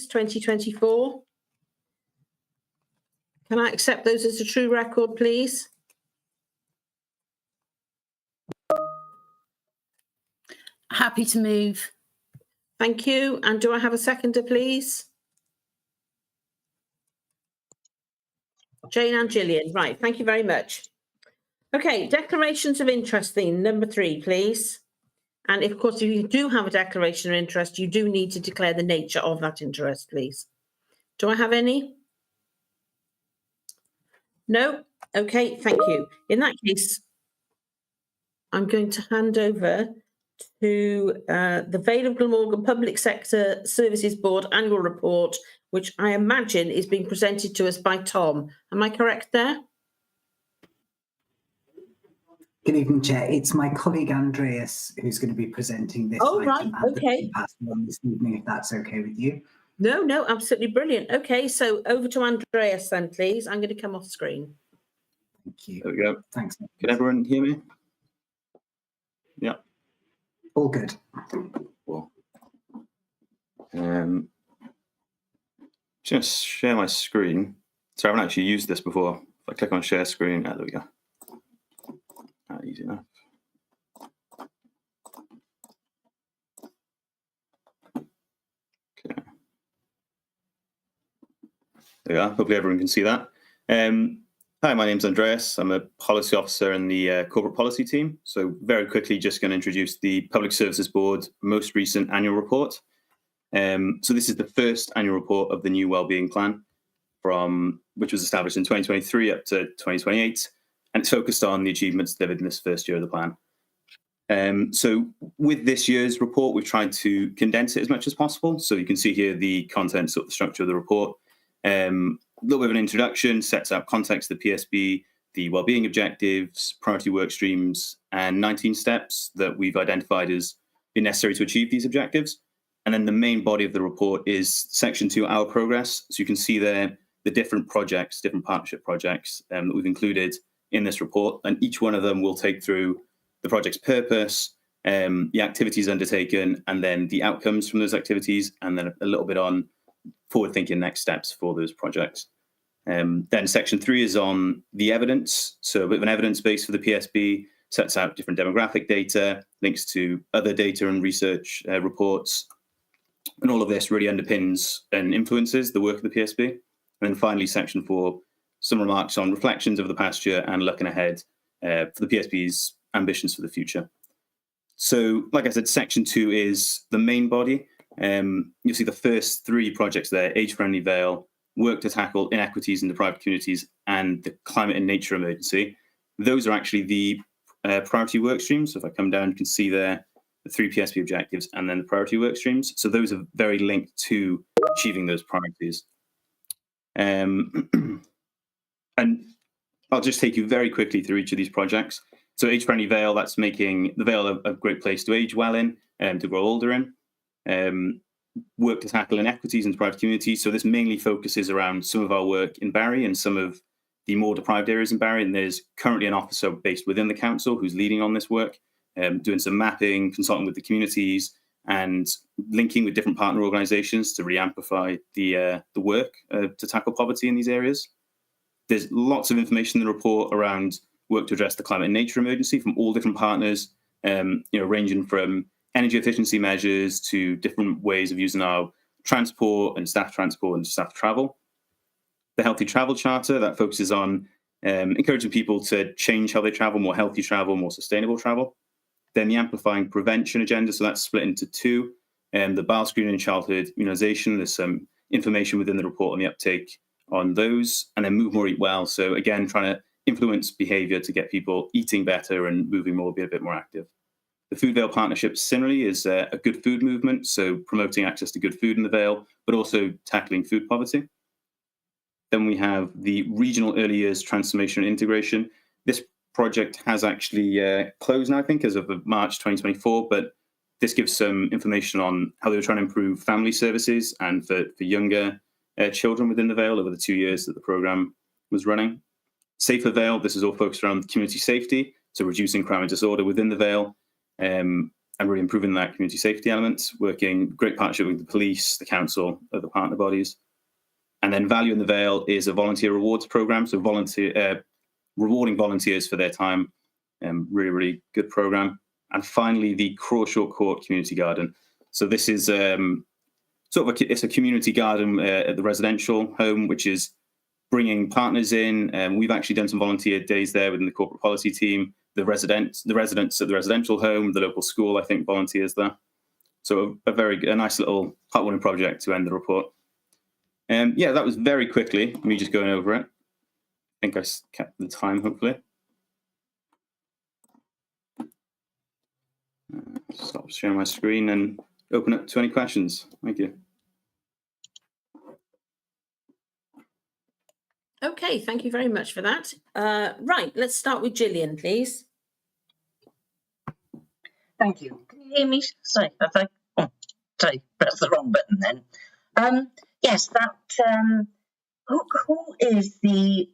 2024. Can I accept those as a true record, please? Happy to move. Thank you. And do I have a seconder, please? Jane and Gillian. Right. Thank you very much. Okay. Declarations of interest then. Number 3, please. And of course, if you do have a declaration of interest, you do need to declare the nature of that interest, please. Do I have any? No? Okay. Thank you. In that case, I'm going to hand over to the Vale of Glamorgan Public Sector Services Board annual report, which I imagine is being presented to us by Tom. Am I correct there? Good evening, Chair. It's my colleague Andreas who's going to be presenting this item. Right. Okay. On this evening, if that's okay with you. No, absolutely brilliant. Okay, so over to Andreas then, please. I'm going to come off screen. Thank you. There we go. Thanks. Can everyone hear me? Yeah. All good. Cool. Just share my screen. So I haven't actually used this before. If I click on share screen, there we go. Easy enough. Okay. There we are. Hopefully everyone can see that. Hi, my name's Andreas. I'm a policy officer in the corporate policy team. So very quickly, just going to introduce the Public Services Board most recent annual report. So this is the first annual report of the new wellbeing plan, which was established in 2023 up to 2028. And it's focused on the achievements delivered in this first year of the plan. So with this year's report, we've tried to condense it as much as possible. So you can see here the contents of the structure of the report. A little bit of an introduction, sets out context of the PSB, the wellbeing objectives, priority work streams, and 19 steps that we've identified as being necessary to achieve these objectives. And then the main body of the report is section 2, our progress. So you can see there the different projects, different partnership projects that we've included in this report, and each one of them will take through the project's purpose, the activities undertaken, and then the outcomes from those activities, and then a little bit on forward-thinking next steps for those projects. Then section 3 is on the evidence, so a bit of an evidence base for the PSB, sets out different demographic data, links to other data and research reports, and all of this really underpins and influences the work of the PSB. And then finally, section 4, some remarks on reflections over the past year and looking ahead for the PSB's ambitions for the future. So, like I said, section 2 is the main body. You'll see the first 3 projects there: Age-Friendly Vale, work to tackle inequities in deprived communities, and the climate and nature emergency. Those are actually the priority work streams. So if I come down, you can see there the 3 PSB objectives and then the priority work streams. So those are very linked to achieving those priorities. And I'll just take you very quickly through each of these projects. So Age-Friendly Vale, that's making the Vale a great place to age well in and to grow older in. Work to tackle inequities in deprived communities. So this mainly focuses around some of our work in Barry and some of the more deprived areas in Barry. And there's currently an officer based within the council who's leading on this work, doing some mapping, consulting with the communities, and linking with different partner organisations to really amplify the work to tackle poverty in these areas. There's lots of information in the report around work to address the climate and nature emergency from all different partners, ranging from energy efficiency measures to different ways of using our transport and staff travel. The Healthy Travel Charter, that focuses on encouraging people to change how they travel, more healthy travel, more sustainable travel. Then the Amplifying Prevention Agenda, so that's split into 2. The bowel screening and childhood immunisation, there's some information within the report on the uptake on those. And then Move More, Eat Well, so again, trying to influence behaviour to get people eating better and moving more, be a bit more active. The Food Vale Partnership, similarly, is a good food movement, so promoting access to good food in the Vale, but also tackling food poverty. Then we have the Regional Early Years Transformation and Integration. This project has actually closed now, I think, as of March 2024, but this gives some information on how they were trying to improve family services and for younger children within the Vale over the 2 years that the programme was running. Safer Vale, this is all focused around community safety, so reducing crime and disorder within the Vale. and really improving that community safety element, working great partnership with the police, the council, other partner bodies. And then Value in the Vale is a volunteer rewards program, so rewarding volunteers for their time. Really, really good program. And finally, the Crawshort Court Community Garden. So this is it's a community garden at the residential home, which is bringing partners in. We've actually done some volunteer days there within the corporate policy team. The residents at the residential home, the local school, I think, volunteers there. So a nice little heartwarming project to end the report. Yeah, that was very quickly, me just going over it. I think I kept the time, hopefully. Stop sharing my screen and open up to any questions. Thank you. Okay, thank you very much for that. Right, let's start with Gillian, please. Thank you. Can you hear me? Sorry, press the wrong button then. Yes, who is the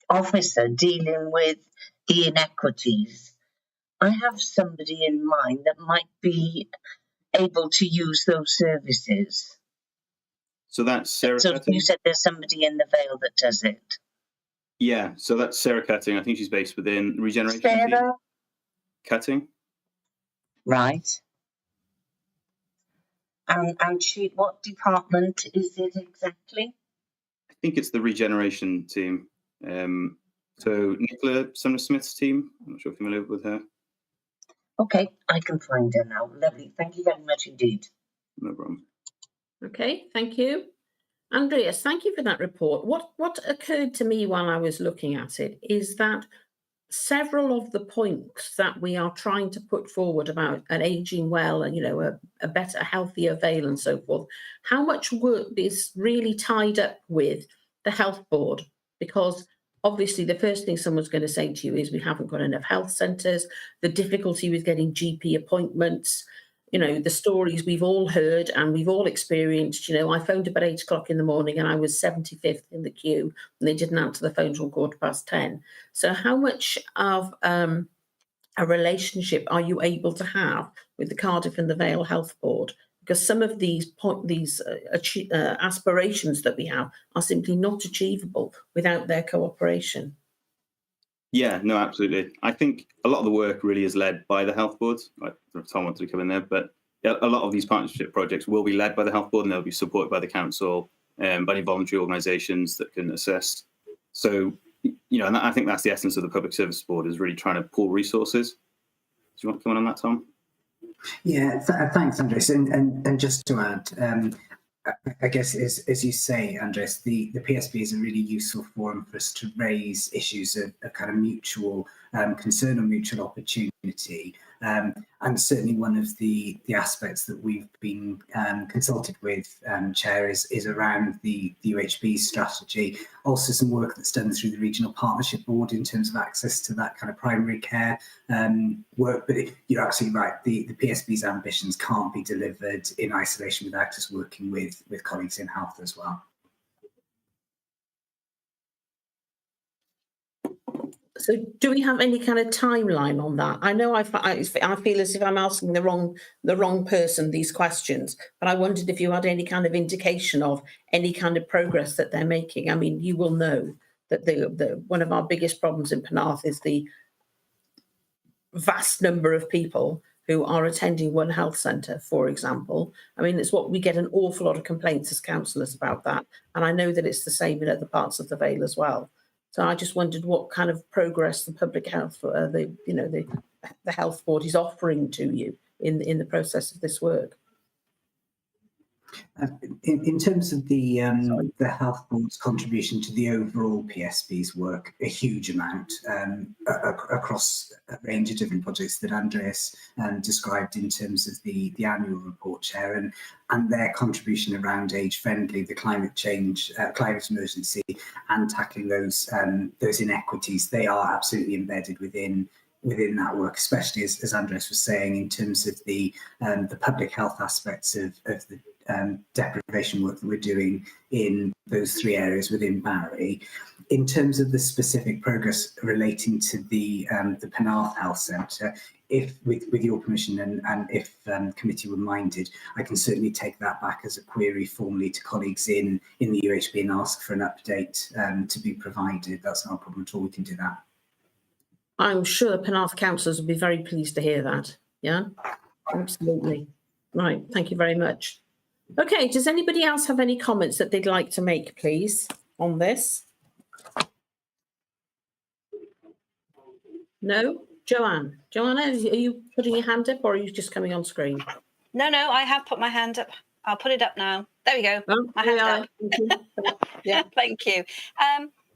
officer dealing with the inequities? I have somebody in mind that might be able to use those services. So that's Sarah So Cutting? you said there's somebody in the Vale that does it. Yeah, so that's Sarah Cutting. I think she's based within Regeneration Sarah? Team. Cutting. Right. And she, what department is it exactly? I think it's the Regeneration Team. So Nicola Sumner-Smith's team. I'm not sure if you're familiar with her. Okay, I can find her now. Lovely. Thank you very much indeed. No problem. Okay, thank you. Andreas, thank you for that report. What occurred to me while I was looking at it is that several of the points that we are trying to put forward about an ageing well and, a better, healthier Vale and so forth, how much work is really tied up with the health board? Because obviously the first thing someone's going to say to you is we haven't got enough health centres, the difficulty with getting GP appointments, the stories we've all heard and we've all experienced. I phoned up at 8 o'clock in the morning and I was 75th in the queue and they didn't answer the phone till 10:15. So how much of a relationship are you able to have with the Cardiff and the Vale Health Board? Because some of these aspirations that we have are simply not achievable without their cooperation. Yeah, no, absolutely. I think a lot of the work really is led by the health boards. Like Tom wanted to come in there, but a lot of these partnership projects will be led by the health board and they'll be supported by the council, by any voluntary organisations that can assist. So, and I think that's the essence of the Public Service Board, is really trying to pool resources. Do you want to come on that, Tom? Yeah, thanks, Andres. And just to add, I guess, as you say, Andres, the PSB is a really useful forum for us to raise issues of kind of mutual concern or mutual opportunity. And certainly one of the aspects that we've been consulted with, Chair, is around the UHB strategy. Also some work that's done through the Regional Partnership Board in terms of access to that kind of primary care work. But you're absolutely right, the PSB's ambitions can't be delivered in isolation without us working with colleagues in health as well. So do we have any kind of timeline on that? I know I feel as if I'm asking the wrong person these questions, but I wondered if you had any kind of indication of any kind of progress that they're making. I mean, you will know that one of our biggest problems in Penarth is the vast number of people who are attending one health centre, for example. I mean, it's what we get an awful lot of complaints as councillors about that. And I know that it's the same in other parts of the Vale as well. So I just wondered what kind of progress the public health, the health board is offering to you in the process of this work. In terms of the health board's contribution to the overall PSB's work, a huge amount across a range of different projects that Andreas described in terms of the annual report, Chair, and their contribution around age friendly, the climate change, climate emergency, and tackling those inequities. They are absolutely embedded within that work, especially as Andreas was saying, in terms of the public health aspects of deprivation work that we're doing in those 3 areas within Barry. In terms of the specific progress relating to the Penarth Health Centre, if with your permission and if committee were minded, I can certainly take that back as a query formally to colleagues in the UHB and ask for an update to be provided. That's not a problem at all. We can do that. I'm sure the Penarth councillors will be very pleased to hear that. Yeah, absolutely. Right, thank you very much. Okay, does anybody else have any comments that they'd like to make, please, on this? No? Joanne? Joanna, are you putting your hand up or are you just coming on screen? No, I have put my hand up. I'll put it up now. There we go. Oh, My hand up. Thank you. Yeah. Thank you.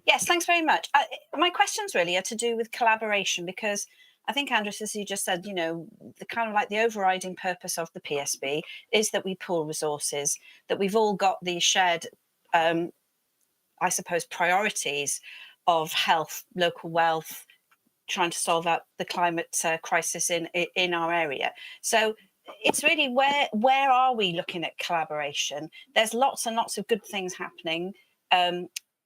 Yes, thanks very much. My questions really are to do with collaboration, because I think, Andres, as you just said, you know, the kind of like the overriding purpose of the PSB is that we pool resources, that we've all got these shared, I suppose, priorities of health, local wealth, trying to solve out the climate crisis in our area. So it's really where are we looking at collaboration? There's lots and lots of good things happening.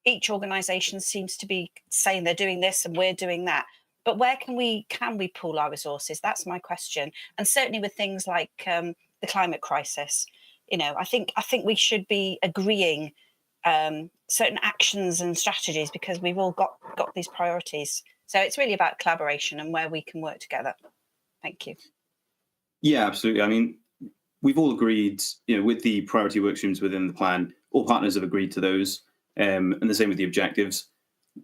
Each organisation seems to be saying they're doing this and we're doing that. But where can we pool our resources? That's my question. And certainly with things like the climate crisis, you know, I think we should be agreeing certain actions and strategies, because we've all got these priorities. So it's really about collaboration and where we can work together. Thank you. Yeah, absolutely. I mean, we've all agreed, you know, with the priority work streams within the plan, all partners have agreed to those, and the same with the objectives.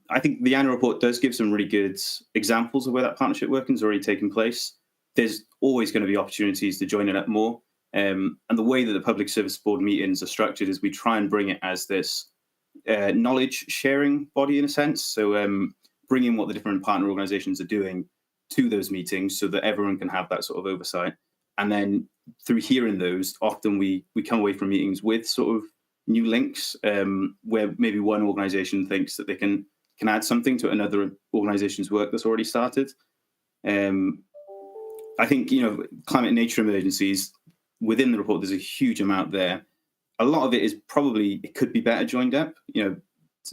I think the annual report does give some really good examples of where that partnership working has already taken place. There's always going to be opportunities to join it up more. And the way that the Public Service Board meetings are structured is we try and bring it as this knowledge sharing body in a sense. So bringing what the different partner organisations are doing to those meetings so that everyone can have that sort of oversight. And then through hearing those, often we come away from meetings with sort of new links where maybe one organisation thinks that they can add something to another organisation's work that's already started. I think, you know, climate and nature emergencies, within the report, there's a huge amount there. A lot of it is probably, it could be better joined up. You know,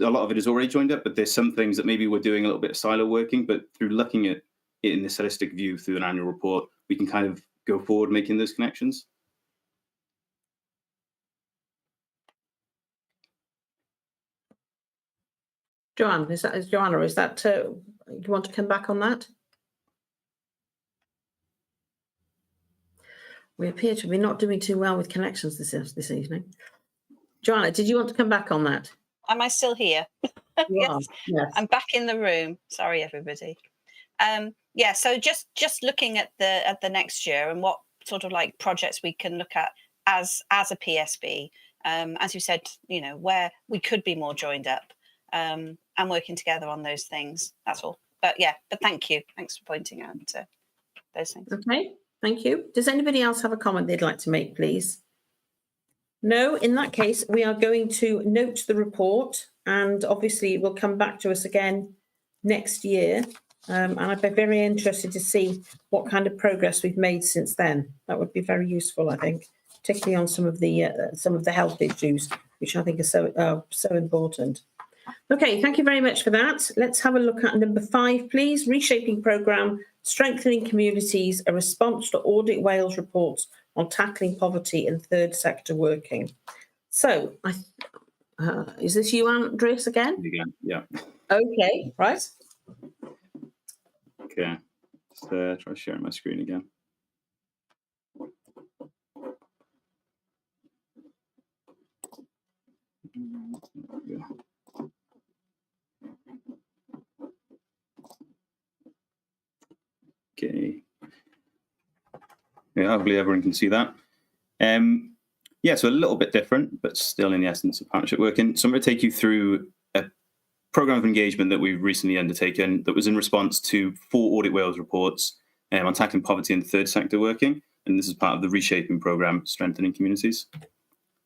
a lot of it is already joined up, but there's some things that maybe we're doing a little bit of silo working, but through looking at it in this holistic view through an annual report, we can kind of go forward making those connections. Joanne, is that you want to come back on that? We appear to be not doing too well with connections this evening. Joanna, did you want to come back on that? Am I still here? Yes. Yes. I'm back in the room. Sorry, everybody. Yeah, so just looking at the next year and what sort of like projects we can look at as a PSB. As you said, you know, where we could be more joined up and working together on those things. That's all. But yeah, but thank you. Thanks for pointing out those things. Okay, thank you. Does anybody else have a comment they'd like to make, please? No, in that case, we are going to note the report, and obviously it will come back to us again next year. And I'd be very interested to see what kind of progress we've made since then. That would be very useful, I think, particularly on some of the health issues, which I think are so important. Okay, thank you very much for that. Let's have a look at number 5, please. Reshaping programme, strengthening communities, a response to Audit Wales reports on tackling poverty and third sector working. So, is this you, Andreas, again? Again, yeah. Okay, right. Okay, just try sharing my screen again. Yeah. Okay. Yeah, hopefully everyone can see that. Yeah, so a little bit different, but still in the essence of partnership working. So I'm going to take you through a programme of engagement that we've recently undertaken that was in response to 4 Audit Wales reports on tackling poverty in the third sector working. And this is part of the Reshaping programme, Strengthening Communities.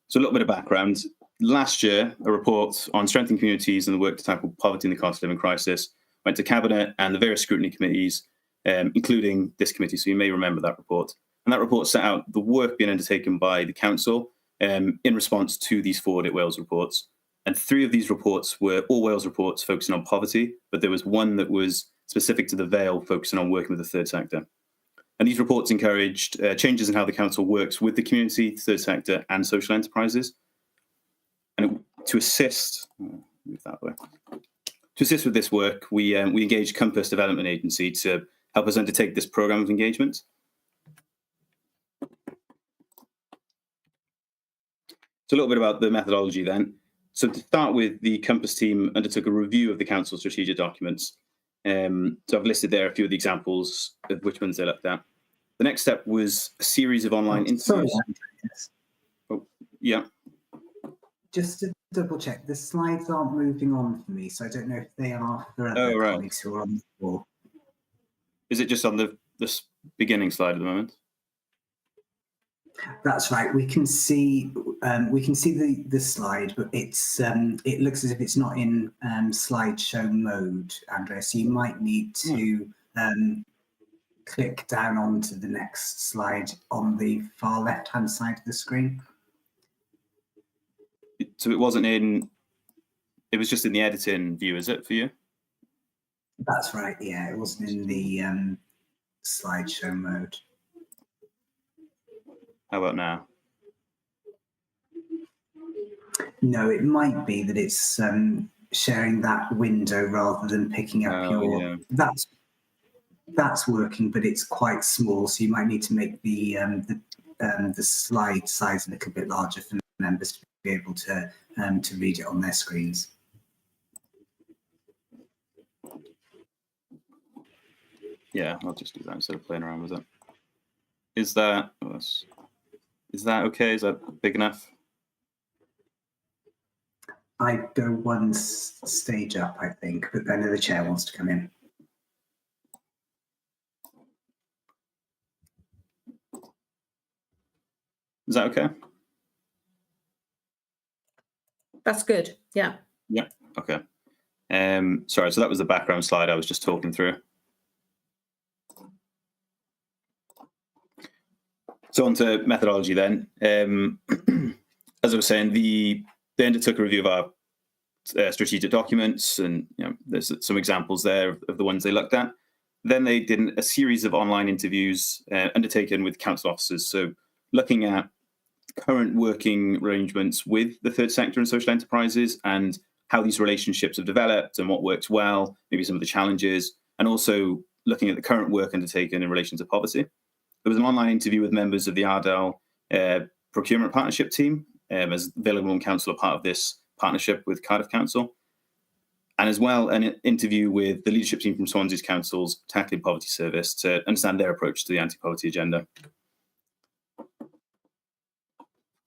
So a little bit of background. Last year, a report on strengthening communities and the work to tackle poverty and the cost of living crisis went to Cabinet and the various scrutiny committees, including this committee. So you may remember that report. And that report set out the work being undertaken by the council in response to these 4 Audit Wales reports. And 3 of these reports were all Wales reports focusing on poverty, but there was one that was specific to the Vale, focusing on working with the third sector. And these reports encouraged changes in how the council works with the community, third sector, and social enterprises. And to assist, move that way. To assist with this work, we engaged Compass Development Agency to help us undertake this programme of engagement. So a little bit about the methodology then. So to start with, the Compass team undertook a review of the council's strategic documents. So I've listed there a few of the examples of which ones they looked at. The next step was a series of online interviews. Sorry, Oh, yeah. just to double check, the slides aren't moving on for me, so I don't know if they are for other Oh, right. colleagues who are on the floor. Is it just on the beginning slide at the moment? That's right. We can see the slide, but it looks as if it's not in slideshow mode, Andrea. So you might need to click down onto the next slide on the far left-hand side of the screen. So it wasn't in. It was just in the editing view, is it for you? That's right. Yeah, it wasn't in the slideshow mode. How about now? No, it might be that it's sharing that window rather than picking up your. Yeah. That's working, but it's quite small, so you might need to make the slide size a little bit larger for members to be able to read it on their screens. Yeah, I'll just do that instead of playing around with it. Is that okay? Is that big enough? I'd go one stage up, I think, but then the chair wants to come in. Is that okay? That's good. Yeah. Yeah. Okay. Sorry, so that was the background slide I was just talking through. So on to methodology then. As I was saying, they undertook a review of our strategic documents, and there's some examples there of the ones they looked at. Then they did a series of online interviews undertaken with council officers. So looking at current working arrangements with the third sector and social enterprises and how these relationships have developed and what works well, maybe some of the challenges, and also looking at the current work undertaken in relation to poverty. There was an online interview with members of the Ardell procurement partnership team, as Vale and Council are part of this partnership with Cardiff Council, and as well an interview with the leadership team from Swansea's Council's Tackling Poverty Service to understand their approach to the anti-poverty agenda.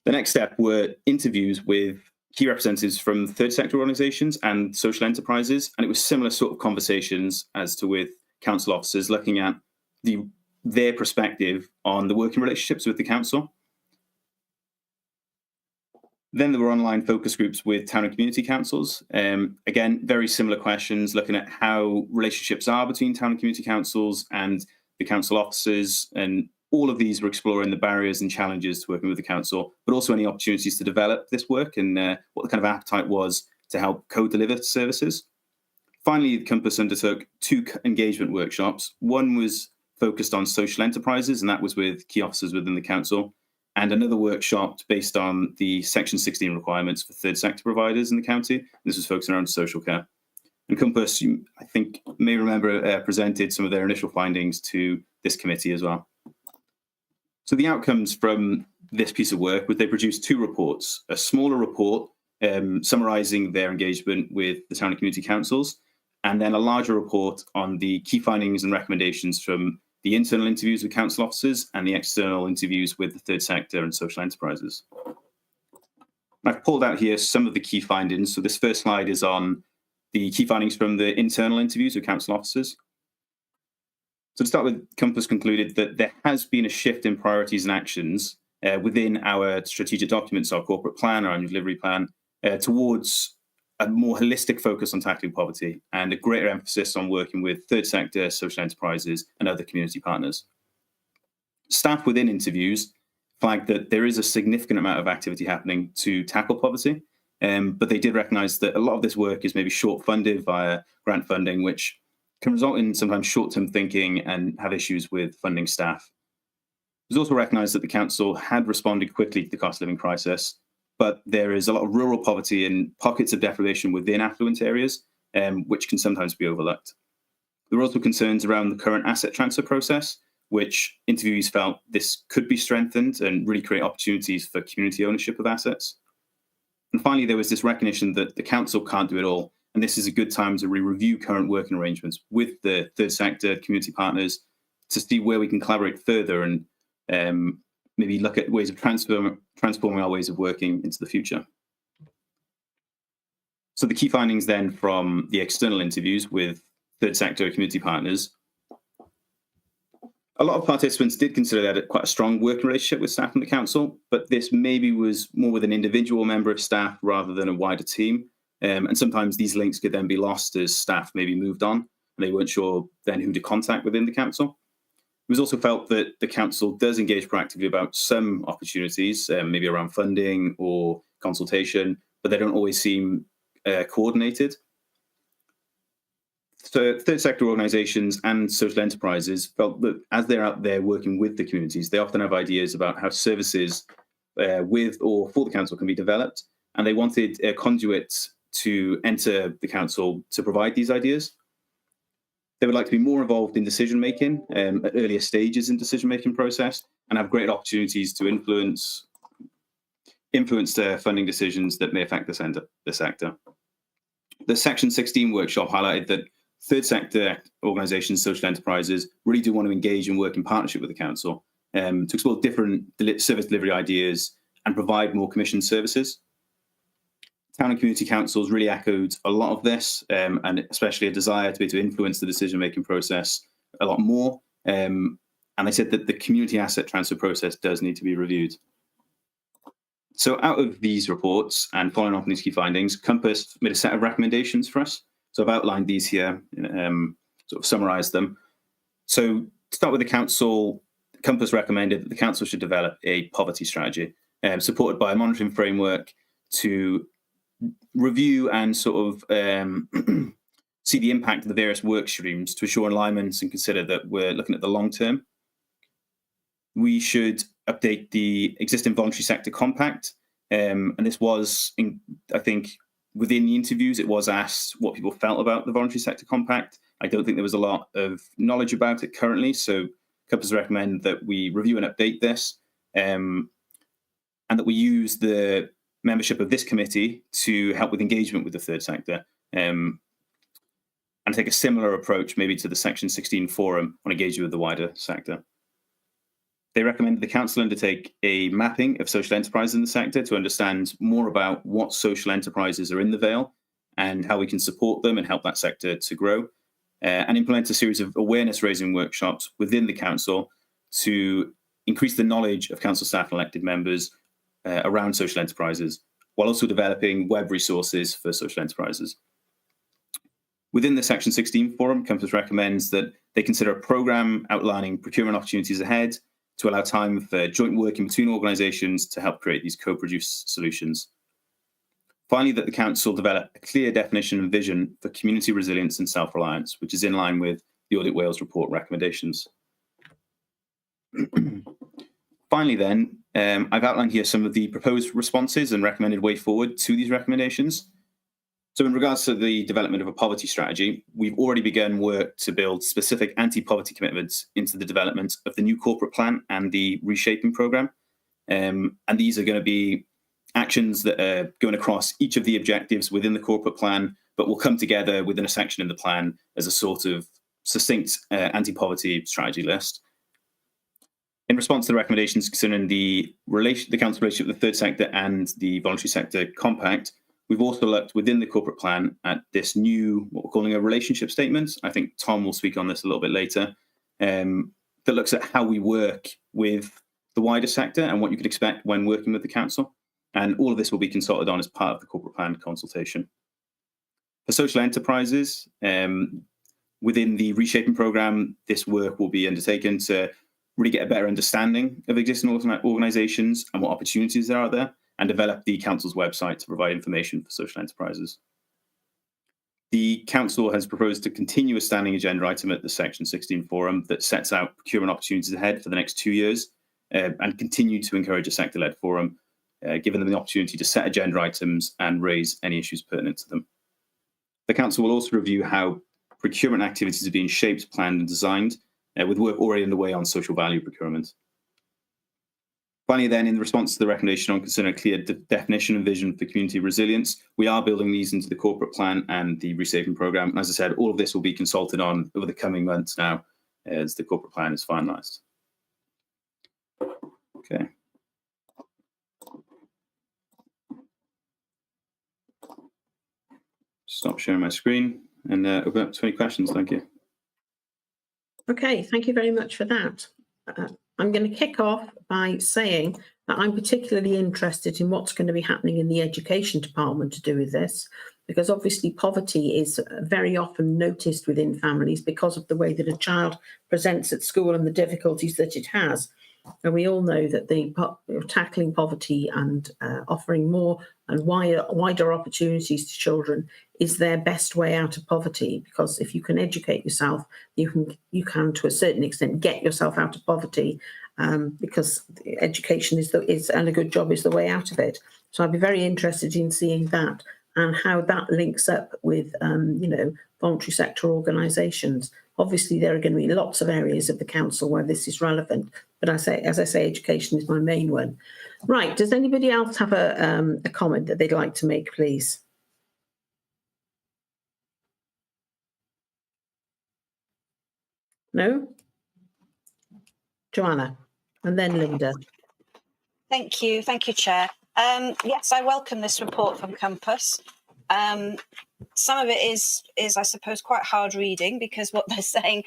The next step were interviews with key representatives from third sector organisations and social enterprises, and it was similar sort of conversations as to with council officers, looking at their perspective on the working relationships with the council. Then there were online focus groups with town and community councils. Again, very similar questions, looking at how relationships are between town and community councils and the council officers. And all of these were exploring the barriers and challenges to working with the council, but also any opportunities to develop this work and what the kind of appetite was to help co-deliver services. Finally, the Compass undertook 2 engagement workshops. One was focused on social enterprises, and that was with key officers within the council, and another workshop based on the Section 16 requirements for third sector providers in the county. This was focused around social care. And Compass, you, I think, may remember, presented some of their initial findings to this committee as well. So the outcomes from this piece of work was they produced 2 reports, a smaller report summarising their engagement with the town and community councils, and then a larger report on the key findings and recommendations from the internal interviews with council officers and the external interviews with the third sector and social enterprises. I've pulled out here some of the key findings. So this first slide is on the key findings from the internal interviews with council officers. So to start with, Compass concluded that there has been a shift in priorities and actions within our strategic documents, our corporate plan, our annual delivery plan, towards a more holistic focus on tackling poverty and a greater emphasis on working with third sector, social enterprises and other community partners. Staff within interviews flagged that there is a significant amount of activity happening to tackle poverty, but they did recognise that a lot of this work is maybe short-funded via grant funding, which can result in sometimes short-term thinking and have issues with funding staff. It was also recognised that the council had responded quickly to the cost of living crisis, but there is a lot of rural poverty and pockets of deprivation within affluent areas, which can sometimes be overlooked. There were also concerns around the current asset transfer process, which interviewees felt this could be strengthened and really create opportunities for community ownership of assets. And finally, there was this recognition that the council can't do it all, and this is a good time to review current working arrangements with the third sector community partners to see where we can collaborate further and maybe look at ways of transforming our ways of working into the future. So the key findings then from the external interviews with third sector community partners, a lot of participants did consider they had quite a strong working relationship with staff and the council, but this maybe was more with an individual member of staff rather than a wider team. And sometimes these links could then be lost as staff maybe moved on and they weren't sure then who to contact within the council. It was also felt that the council does engage proactively about some opportunities, maybe around funding or consultation, but they don't always seem coordinated. So third sector organisations and social enterprises felt that as they're out there working with the communities, they often have ideas about how services with or for the council can be developed, and they wanted a conduit to enter the council to provide these ideas. They would like to be more involved in decision-making at earlier stages in decision-making process and have great opportunities to influence funding decisions that may affect the sector. The Section 16 workshop highlighted that third sector organisations, social enterprises, really do want to engage and work in partnership with the council to explore different service delivery ideas and provide more commissioned services. Town and community councils really echoed a lot of this, and especially a desire to be able to influence the decision-making process a lot more. And they said that the community asset transfer process does need to be reviewed. So out of these reports and following up on these key findings, Compass made a set of recommendations for us. So I've outlined these here, sort of summarised them. So to start with the council, Compass recommended that the council should develop a poverty strategy, supported by a monitoring framework to review and sort of see the impact of the various work streams to assure alignments and consider that we're looking at the long term. We should update the existing voluntary sector compact. And this was, I think, within the interviews, it was asked what people felt about the voluntary sector compact. I don't think there was a lot of knowledge about it currently. So Compass recommend that we review and update this and that we use the membership of this committee to help with engagement with the third sector and take a similar approach maybe to the Section 16 forum on engaging with the wider sector. They recommended the council undertake a mapping of social enterprises in the sector to understand more about what social enterprises are in the Vale and how we can support them and help that sector to grow, and implement a series of awareness raising workshops within the council to increase the knowledge of council staff and elected members around social enterprises, while also developing web resources for social enterprises. Within the Section 16 forum, Compass recommends that they consider a programme outlining procurement opportunities ahead to allow time for joint working between organisations to help create these co-produced solutions. Finally, that the council develop a clear definition and vision for community resilience and self-reliance, which is in line with the Audit Wales report recommendations. Finally then, I've outlined here some of the proposed responses and recommended way forward to these recommendations. So in regards to the development of a poverty strategy, we've already begun work to build specific anti-poverty commitments into the development of the new corporate plan and the reshaping programme. And these are going to be actions that are going across each of the objectives within the corporate plan, but will come together within a section in the plan as a sort of succinct anti-poverty strategy list. In response to the recommendations concerning the council relationship with the third sector and the voluntary sector compact, we've also looked within the corporate plan at this new, what we're calling a relationship statement. I think Tom will speak on this a little bit later, that looks at how we work with the wider sector and what you could expect when working with the council. And all of this will be consulted on as part of the corporate plan consultation. For social enterprises, within the reshaping programme, this work will be undertaken to really get a better understanding of existing organisations and what opportunities there are there, and develop the council's website to provide information for social enterprises. The council has proposed to continue a standing agenda item at the Section 16 forum that sets out procurement opportunities ahead for the next 2 years, and continue to encourage a sector-led forum, giving them the opportunity to set agenda items and raise any issues pertinent to them. The council will also review how procurement activities are being shaped, planned and designed, with work already underway on social value procurement. Finally, then, in response to the recommendation on considering a clear definition and vision for community resilience, we are building these into the corporate plan and the reshaping programme. And as I said, all of this will be consulted on over the coming months now as the corporate plan is finalised. Okay. Stop sharing my screen and open up to any questions. Thank you. Okay, thank you very much for that. I'm going to kick off by saying that I'm particularly interested in what's going to be happening in the education department to do with this, because obviously poverty is very often noticed within families because of the way that a child presents at school and the difficulties that it has. And we all know that tackling poverty and offering more and wider opportunities to children is their best way out of poverty, because if you can educate yourself, you can to a certain extent get yourself out of poverty, because education is and a good job is the way out of it. So I'd be very interested in seeing that and how that links up with voluntary sector organisations. Obviously, there are going to be lots of areas of the council where this is relevant, but as I say, education is my main one. Right, does anybody else have a comment that they'd like to make, please? No? Joanna, and then Linda. Thank you, Chair. Yes, I welcome this report from Compass. Some of it is, I suppose, quite hard reading, because what they're saying,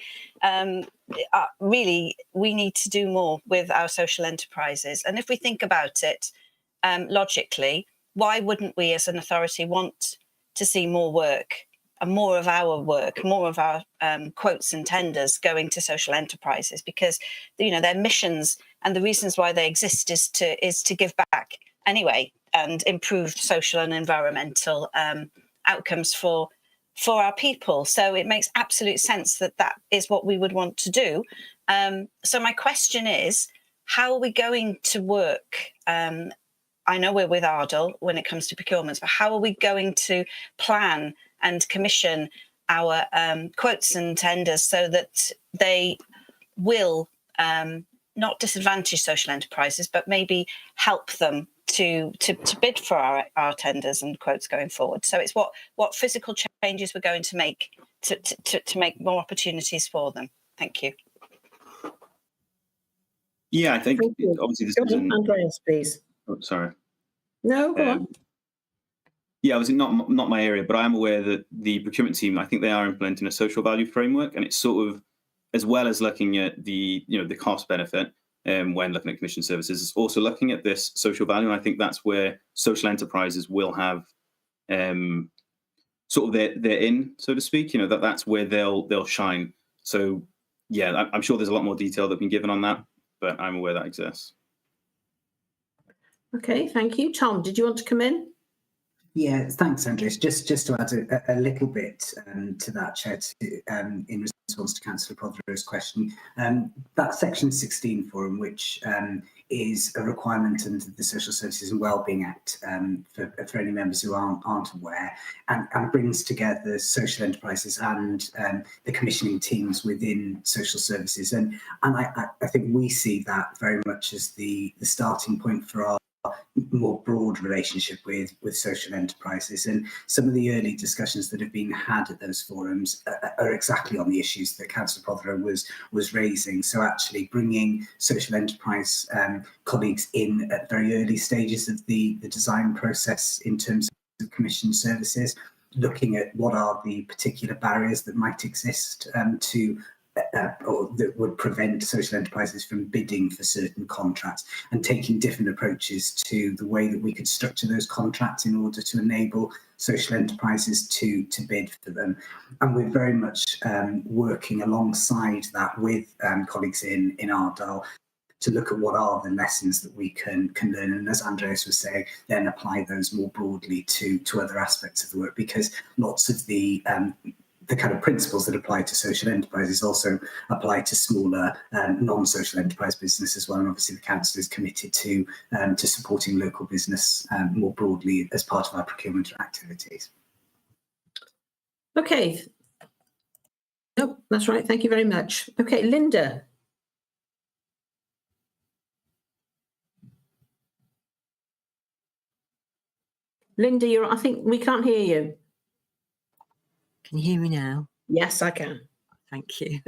really, we need to do more with our social enterprises. And if we think about it logically, why wouldn't we as an authority want to see more work and more of our work, more of our quotes and tenders going to social enterprises? Because, their missions and the reasons why they exist is to give back anyway and improve social and environmental outcomes for our people. So it makes absolute sense that is what we would want to do. So my question is, how are we going to work? I know we're with Ardle when it comes to procurements, but how are we going to plan and commission our quotes and tenders so that they will not disadvantage social enterprises, but maybe help them to bid for our tenders and quotes going forward? So it's what physical changes we're going to make to make more opportunities for them. Thank you. Yeah, I think obviously this is Andreas, please. Oh, sorry. No, go on. Yeah, obviously not my area, but I am aware that the procurement team, I think they are implementing a social value framework, and it's sort of, as well as looking at the cost benefit when looking at commission services, it's also looking at this social value. And I think that's where social enterprises will have sort of their in, so to speak. That's where they'll shine. So yeah, I'm sure there's a lot more detail that's been given on that, but I'm aware that exists. Okay, thank you. Tom, did you want to come in? Yeah, thanks, Andreas. Just to add a little bit to that, Chair, in response to Councillor Prothero's question, that Section 16 forum, which is a requirement under the Social Services and Wellbeing Act for any members who aren't aware, and brings together social enterprises and the commissioning teams within social services. And I think we see that very much as the starting point for our more broad relationship with social enterprises. And some of the early discussions that have been had at those forums are exactly on the issues that Councillor Prothero was raising. So actually bringing social enterprise colleagues in at very early stages of the design process in terms of commission services, looking at what are the particular barriers that might exist to or that would prevent social enterprises from bidding for certain contracts, and taking different approaches to the way that we could structure those contracts in order to enable social enterprises to bid for them. And we're very much working alongside that with colleagues in Ardal to look at what are the lessons that we can learn, and as Andreas was saying, then apply those more broadly to other aspects of the work, because lots of the kind of principles that apply to social enterprises also apply to smaller non-social enterprise business as well. And obviously the council is committed to supporting local business more broadly as part of our procurement activities. Okay. No, that's right. Thank you very much. Okay, Linda. Linda, I think we can't hear you. Can you hear me now? Yes, I can. Thank you.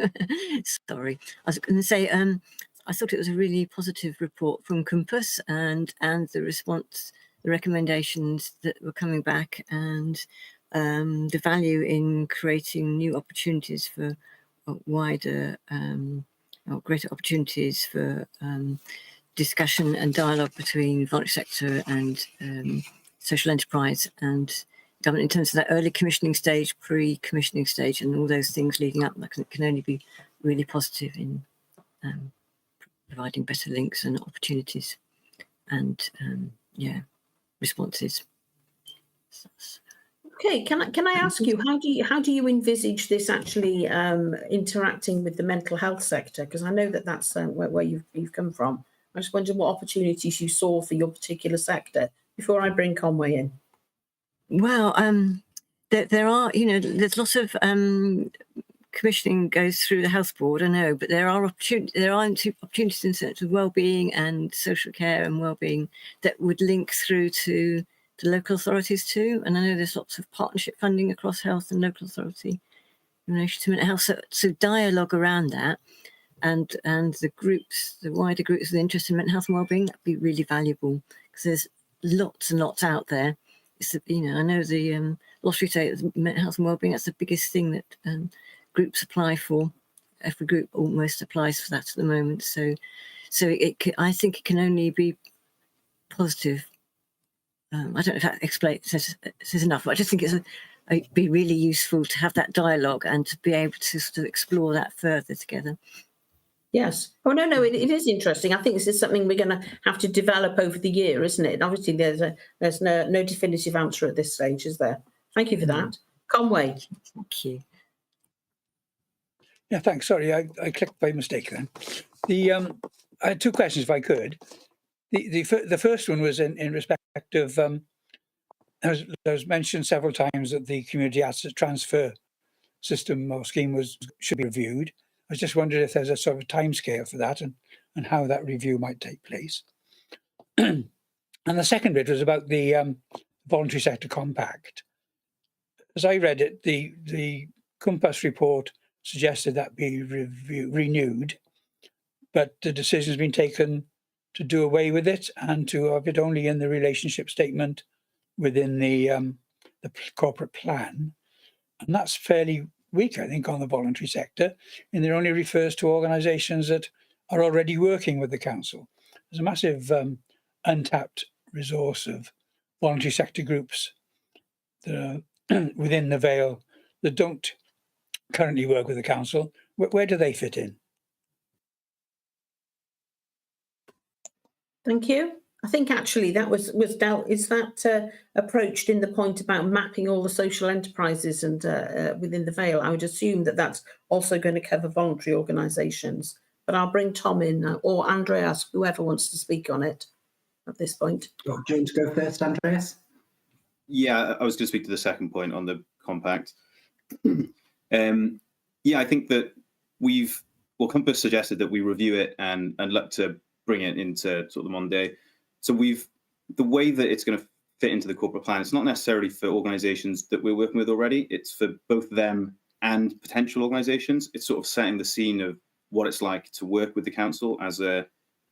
Sorry. I was going to say, I thought it was a really positive report from Compass, and the response, the recommendations that were coming back, and the value in creating new opportunities for wider or greater opportunities for discussion and dialogue between voluntary sector and social enterprise and government in terms of that early commissioning stage, pre-commissioning stage, and all those things leading up. That can only be really positive in providing better links and opportunities and responses. Okay, can I ask you, how do you envisage this actually interacting with the mental health sector? Because I know that's where you've come from. I just wondered what opportunities you saw for your particular sector before I bring Conway in. Well, there are, there's lots of commissioning goes through the health board, I know, but there are opportunities in terms of well-being and social care and well-being that would link through to the local authorities too. And I know there's lots of partnership funding across health and local authority in relation to mental health. So dialogue around that and the wider groups with interest in mental health and well-being, that'd be really valuable, because there's lots and lots out there. I know the lottery take mental health and wellbeing, that's the biggest thing that groups apply for. Every group almost applies for that at the moment. So I think it can only be positive. I don't know if that says enough, but I just think it'd be really useful to have that dialogue and to be able to sort of explore that further together. Yes. Oh, no, it is interesting. I think this is something we're going to have to develop over the year, isn't it? And obviously, there's no definitive answer at this stage, is there? Thank you for that. Conway. Thank you. Yeah, thanks. Sorry, I clicked by mistake then. I had two questions, if I could. The first one was in respect of, as was mentioned several times, that the community asset transfer system or scheme should be reviewed. I just wondered if there's a sort of timescale for that and how that review might take place. And the second bit was about the voluntary sector compact. As I read it, the Compass report suggested that be renewed, but the decision has been taken to do away with it and to have it only in the relationship statement within the corporate plan. And that's fairly weak, I think, on the voluntary sector, and it only refers to organisations that are already working with the council. There's a massive untapped resource of voluntary sector groups that are within the Vale that don't currently work with the council. Where do they fit in? Thank you. I think actually that was dealt. Is that approached in the point about mapping all the social enterprises and within the Vale? I would assume that that's also going to cover voluntary organisations. But I'll bring Tom in or Andreas, whoever wants to speak on it at this point. Oh, do you want to go first, Andreas? Yeah, I was going to speak to the second point on the compact. Yeah, I think that Compass suggested that we review it and look to bring it into sort of the Monday. So the way that it's going to fit into the corporate plan, it's not necessarily for organisations that we're working with already. It's for both them and potential organisations. It's sort of setting the scene of what it's like to work with the council as a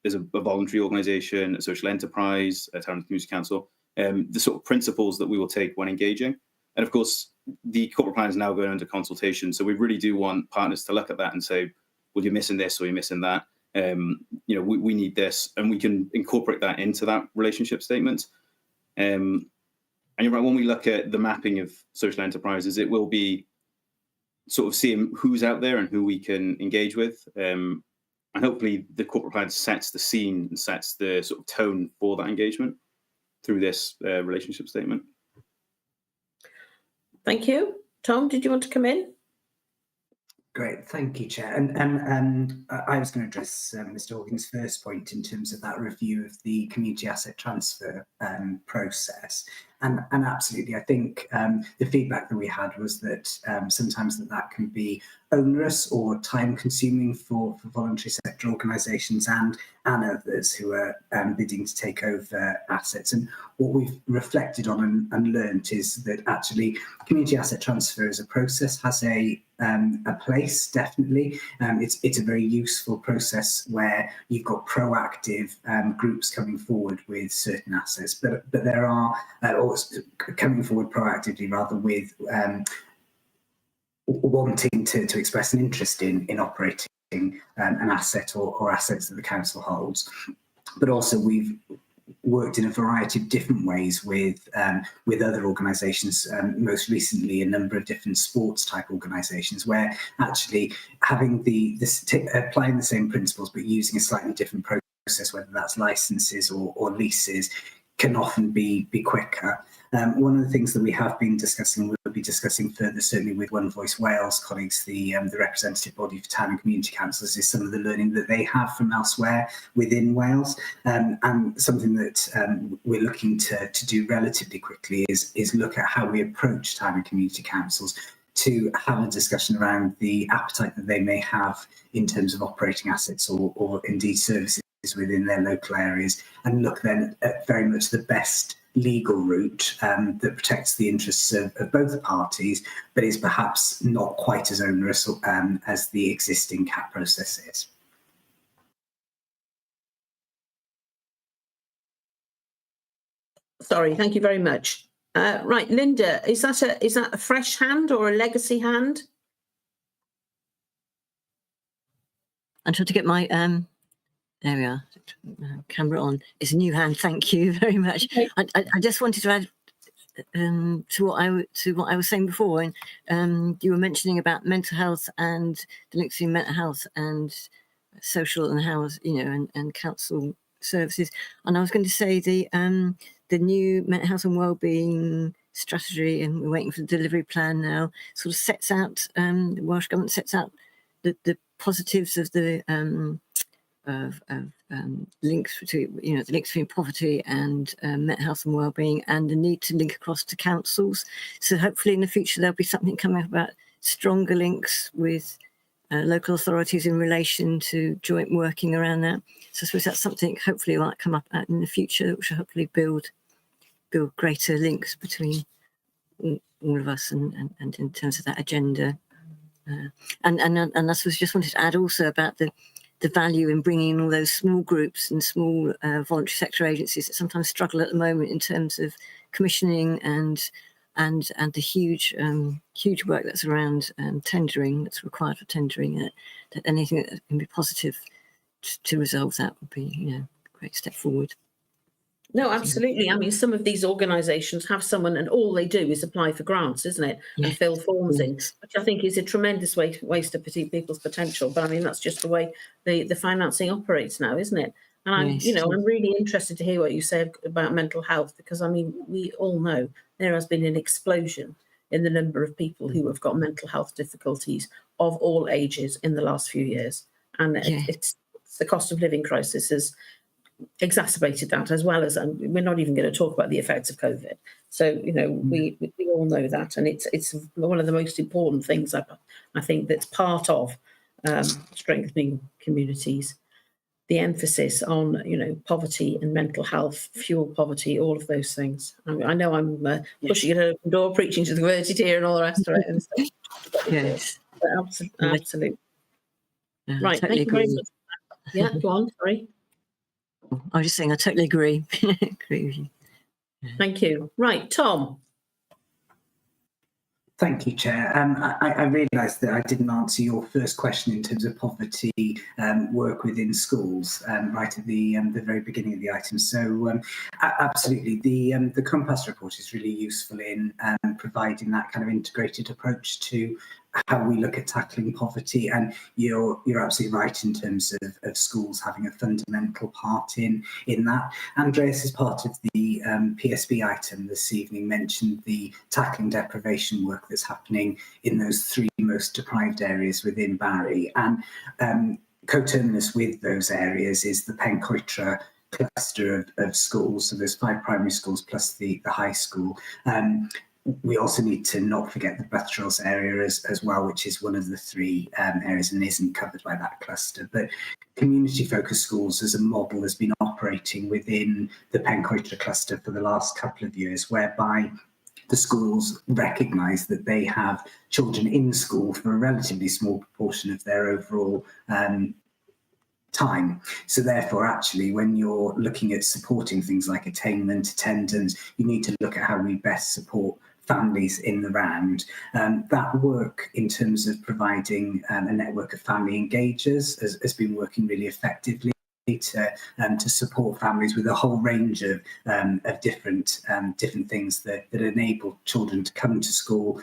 voluntary organisation, a social enterprise, a town and community council, the sort of principles that we will take when engaging. And of course, the corporate plan is now going under consultation. So we really do want partners to look at that and say, well, you're missing this or you're missing that. We need this, and we can incorporate that into that relationship statement. And you're right, when we look at the mapping of social enterprises, it will be sort of seeing who's out there and who we can engage with. And hopefully the corporate plan sets the scene and sets the sort of tone for that engagement through this relationship statement. Thank you. Tom, did you want to come in? Great, thank you, Chair. And I was going to address Mr. Horgan's first point in terms of that review of the community asset transfer process. And absolutely, I think the feedback that we had was that sometimes that can be onerous or time-consuming for voluntary sector organisations and others who are bidding to take over assets. And what we've reflected on and learnt is that actually community asset transfer as a process has a place, definitely. It's a very useful process where you've got proactive groups coming forward with certain assets, but there are coming forward proactively rather with wanting to express an interest in operating an asset or assets that the council holds. But also we've worked in a variety of different ways with other organisations, most recently a number of different sports type organisations, where actually having applying the same principles but using a slightly different process, whether that's licenses or leases, can often be quicker. One of the things that we have been discussing, we'll be discussing further, certainly with One Voice Wales colleagues, the representative body for town and community councils, is some of the learning that they have from elsewhere within Wales. And something that we're looking to do relatively quickly is look at how we approach town and community councils to have a discussion around the appetite that they may have in terms of operating assets or indeed services within their local areas, and look then at very much the best legal route that protects the interests of both parties, but is perhaps not quite as onerous as the existing CAP process is. Sorry, thank you very much. Right, Linda, is that a fresh hand or a legacy hand? I'm trying to get my there we are, camera on. It's a new hand. Thank you very much. Okay. I just wanted to add to what I was saying before, and you were mentioning about mental health and the links between mental health and social and house, and council services. And I was going to say the new mental health and wellbeing strategy, and we're waiting for the delivery plan now, sort of sets out, the Welsh Government sets out the positives of the links between, the links between poverty and mental health and wellbeing, and the need to link across to councils. So hopefully in the future there'll be something coming up about stronger links with local authorities in relation to joint working around that. So I suppose that's something hopefully might come up in the future, which will hopefully build greater links between all of us and in terms of that agenda. And I suppose just wanted to add also about the value in bringing in all those small groups and small voluntary sector agencies that sometimes struggle at the moment in terms of commissioning and the huge work that's around tendering, that's required for tendering. That anything that can be positive to resolve that would be, a great step forward. No, absolutely. I mean, some of these organisations have someone and all they do is apply for grants, isn't it? Yeah. And fill forms in, Yes. which I think is a tremendous waste of people's potential. But I mean, that's just the way the financing operates now, isn't it? And Yes. I'm really interested to hear what you said about mental health, because I mean, we all know there has been an explosion in the number of people who have got mental health difficulties of all ages in the last few years. And Yeah. it's the cost of living crisis has exacerbated that, as well as, and we're not even going to talk about the effects of COVID. So, we all know that, and it's one of the most important things I think that's part of strengthening communities. The emphasis on, poverty and mental health, fuel poverty, all of those things. I know I'm pushing it open door, preaching to the converted here, and all the rest of it. And stuff. Yes. Absolutely. Right. Totally Thank you very agree. much. Yeah. Go on. Sorry. I was just saying, I totally agree. Agree with you. Thank you. Right, Tom. Thank you, Chair. I realised that I didn't answer your first question in terms of poverty work within schools right at the very beginning of the item. So absolutely, the Compass report is really useful in providing that kind of integrated approach to how we look at tackling poverty, and you're absolutely right in terms of schools having a fundamental part in that. Andreas, as part of the PSB item this evening, mentioned the tackling deprivation work that's happening in those 3 most deprived areas within Barry, and coterminous with those areas is the Pencoitra cluster of schools. So there's 5 primary schools plus the high school. We also need to not forget the Buttrells area as well, which is one of the 3 areas and isn't covered by that cluster. But community-focused schools as a model has been operating within the Pencoitra cluster for the last couple of years, whereby the schools recognise that they have children in school for a relatively small proportion of their overall time. So therefore, actually, when you're looking at supporting things like attainment, attendance, you need to look at how we best support families in the round. That work in terms of providing a network of family engagers has been working really effectively to support families with a whole range of different things that enable children to come to school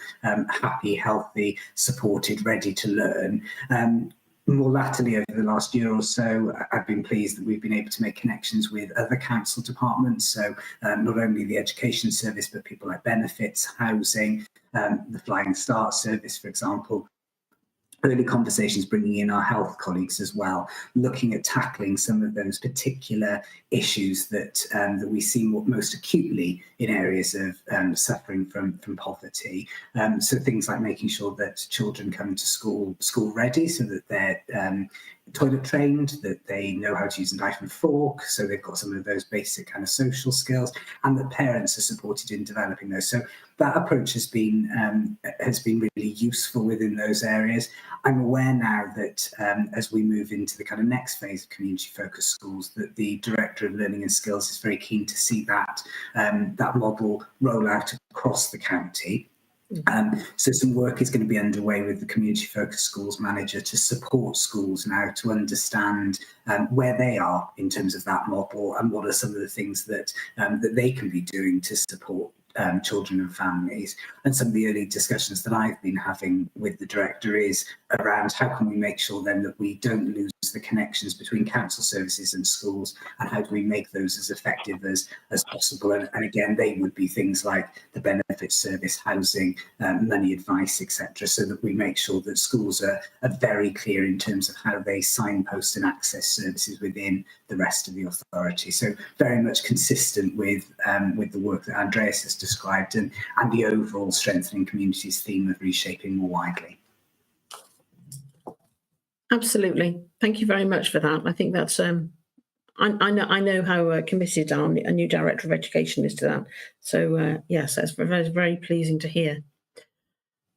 happy, healthy, supported, ready to learn. More latterly, over the last year or so, I've been pleased that we've been able to make connections with other council departments. So not only the education service, but people like benefits, housing, the Flying Start service, for example. Early conversations bringing in our health colleagues as well, looking at tackling some of those particular issues that we see most acutely in areas of suffering from poverty. So things like making sure that children come to school ready, so that they're toilet trained, that they know how to use a knife and fork, so they've got some of those basic kind of social skills, and that parents are supported in developing those. So that approach has been really useful within those areas. I'm aware now that as we move into the kind of next phase of community-focused schools, that the Director of Learning and Skills is very keen to see that model roll out across the county. So some work is going to be underway with the community-focused schools manager to support schools now to understand where they are in terms of that model, and what are some of the things that they can be doing to support children and families. And some of the early discussions that I've been having with the director is around how can we make sure then that we don't lose the connections between council services and schools, and how do we make those as effective as possible. And again, they would be things like the benefit service, housing, money advice, etc., so that we make sure that schools are very clear in terms of how they signpost and access services within the rest of the authority. So very much consistent with the work that Andreas has described, and the overall strengthening communities theme of reshaping more widely. Absolutely. Thank you very much for that. I think that's I know how committed our new Director of Education is to that. So yes, that's very, very pleasing to hear.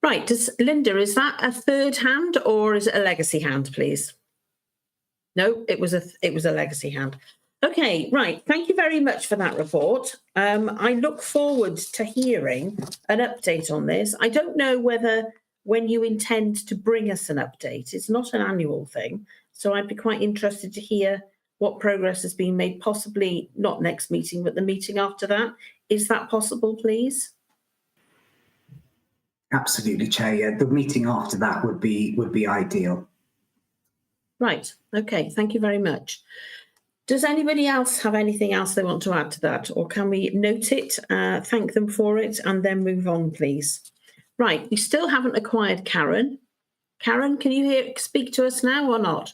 Right, Linda, is that a third hand or is it a legacy hand, please? No, it was a legacy hand. Okay, right. Thank you very much for that report. I look forward to hearing an update on this. I don't know whether when you intend to bring us an update, it's not an annual thing. So I'd be quite interested to hear what progress has been made, possibly not next meeting, but the meeting after that. Is that possible, please? Absolutely, Chair. Yeah, the meeting after that would be ideal. Right. Okay. Thank you very much. Does anybody else have anything else they want to add to that, or can we note it, thank them for it, and then move on, please? Right. We still haven't acquired Karen. Karen, can you speak to us now or not?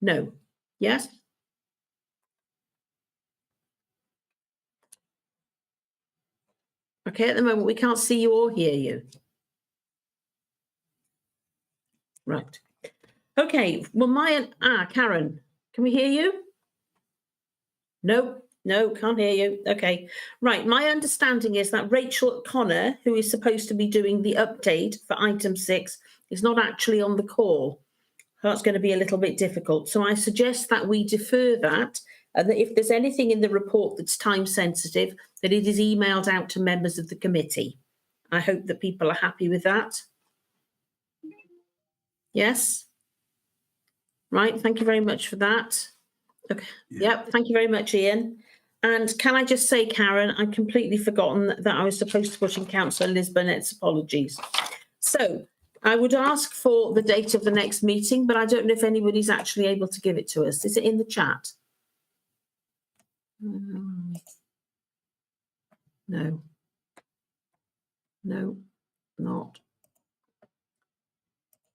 No. Yes. Okay. At the moment, we can't see you or hear you. Right. Okay. Well, Karen, can we hear you? No, can't hear you. Okay. Right. My understanding is that Rachel Connor, who is supposed to be doing the update for item 6, is not actually on the call. That's going to be a little bit difficult. So I suggest that we defer that, and that if there's anything in the report that's time sensitive, that it is emailed out to members of the committee. I hope that people are happy with that. Yes? Right, thank you very much for that. Okay. Yep, thank you very much, Ian. And can I just say, Karen, I've completely forgotten that I was supposed to put in Councillor Liz Burnett's apologies. So I would ask for the date of the next meeting, but I don't know if anybody's actually able to give it to us. Is it in the chat? No. No, not.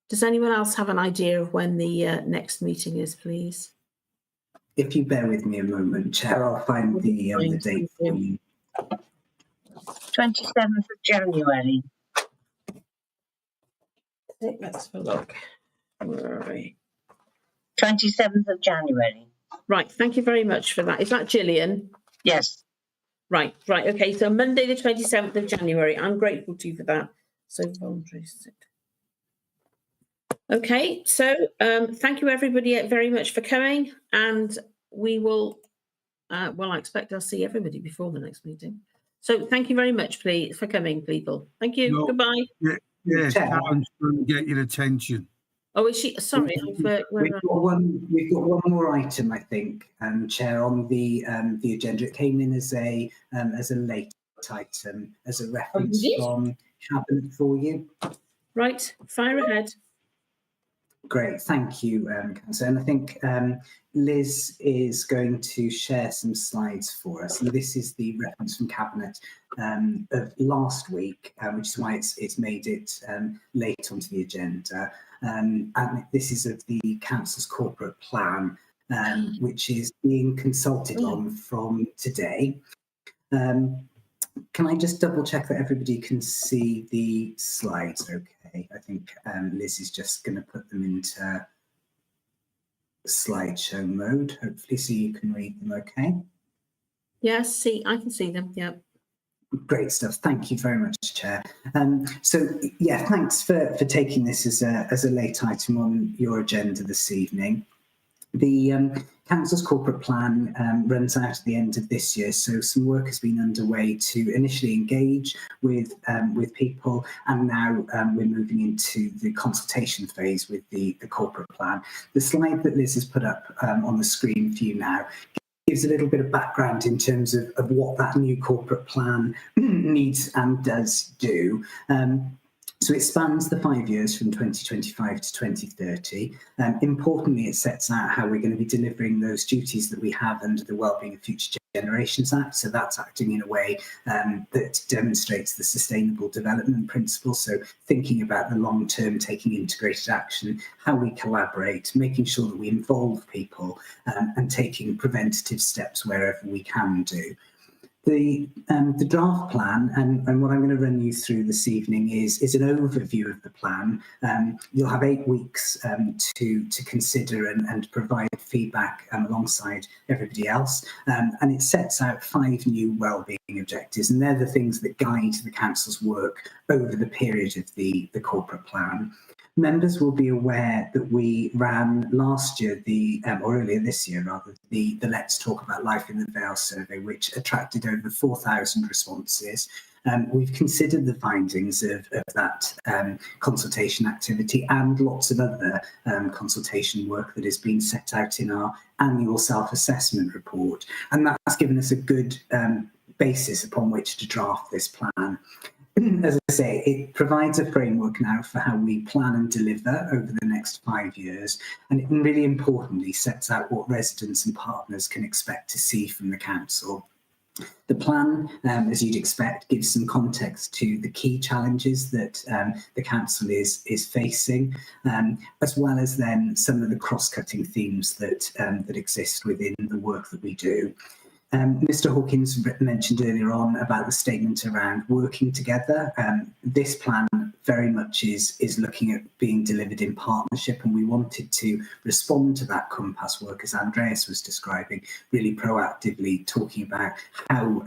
Does anyone else have an idea of when the next meeting is, please? If you bear with me a moment, Chair, I'll find the date for you. 27th of January. Let's have a look. Where are we? 27th of January. Right, thank you very much for that. Is that Gillian? Yes. Right, okay, so Monday the 27th of January. I'm grateful to you for that. So voluntary. Okay, so thank you everybody very much for coming, and we will, well, I expect I'll see everybody before the next meeting. So thank you very much, please, for coming, people. Thank you, No. goodbye. Yeah, Karen's trying to get your attention. Oh, is she? Sorry, We've got one more item, I think, Chair, on the agenda. It came in as a late item, as a reference from Cabinet for you. Right, fire ahead. Great, thank you, Councillor. And I think Liz is going to share some slides for us. And this is the reference from Cabinet of last week, which is why it's made it late onto the agenda. And this is of the Council's corporate plan, which is being consulted on from today. Can I just double check that everybody can see the slides okay? I think Liz is just going to put them into slideshow mode, hopefully, so you can read them okay. Yes, I can see them, yeah. Great stuff. Thank you very much, Chair. So, yeah, thanks for taking this as a late item on your agenda this evening. The Council's corporate plan runs out at the end of this year, so some work has been underway to initially engage with people, and now we're moving into the consultation phase with the corporate plan. The slide that Liz has put up on the screen for you now gives a little bit of background in terms of what that new corporate plan needs and does do. So it spans the 5 years from 2025 to 2030. Importantly, it sets out how we're going to be delivering those duties that we have under the Wellbeing of Future Generations Act. So that's acting in a way that demonstrates the Sustainable Development Principles. So thinking about the long term, taking integrated action, how we collaborate, making sure that we involve people, and taking preventative steps wherever we can do. The draft plan, and what I'm going to run you through this evening is an overview of the plan. You'll have 8 weeks to consider and provide feedback alongside everybody else. And it sets out 5 new wellbeing objectives, and they're the things that guide the Council's work over the period of the corporate plan. Members will be aware that we ran last year, or earlier this year rather, the Let's Talk About Life in the Vale survey, which attracted over 4,000 responses. We've considered the findings of that consultation activity and lots of other consultation work that has been set out in our annual self-assessment report. And that's given us a good basis upon which to draft this plan. As I say, it provides a framework now for how we plan and deliver over the next 5 years, and it really importantly sets out what residents and partners can expect to see from the Council. The plan, as you'd expect, gives some context to the key challenges that the Council is facing, as well as then some of the cross-cutting themes that exist within the work that we do. Mr. Hawkins mentioned earlier on about the statement around working together. This plan very much is looking at being delivered in partnership, and we wanted to respond to that compass work, as Andreas was describing, really proactively talking about how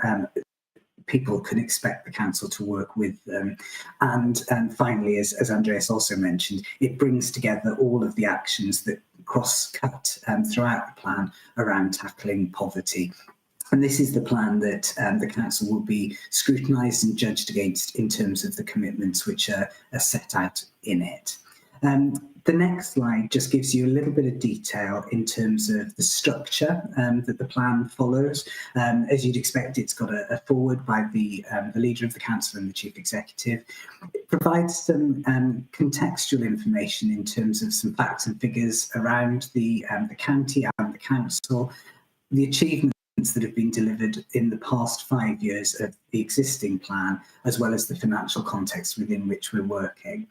people can expect the Council to work with them. And finally, as Andreas also mentioned, it brings together all of the actions that cross-cut throughout the plan around tackling poverty. And this is the plan that the council will be scrutinised and judged against in terms of the commitments which are set out in it. The next slide just gives you a little bit of detail in terms of the structure that the plan follows. As you'd expect, it's got a forward by the leader of the council and the chief executive. It provides some contextual information in terms of some facts and figures around the county and the council, the achievements that have been delivered in the past 5 years of the existing plan, as well as the financial context within which we're working.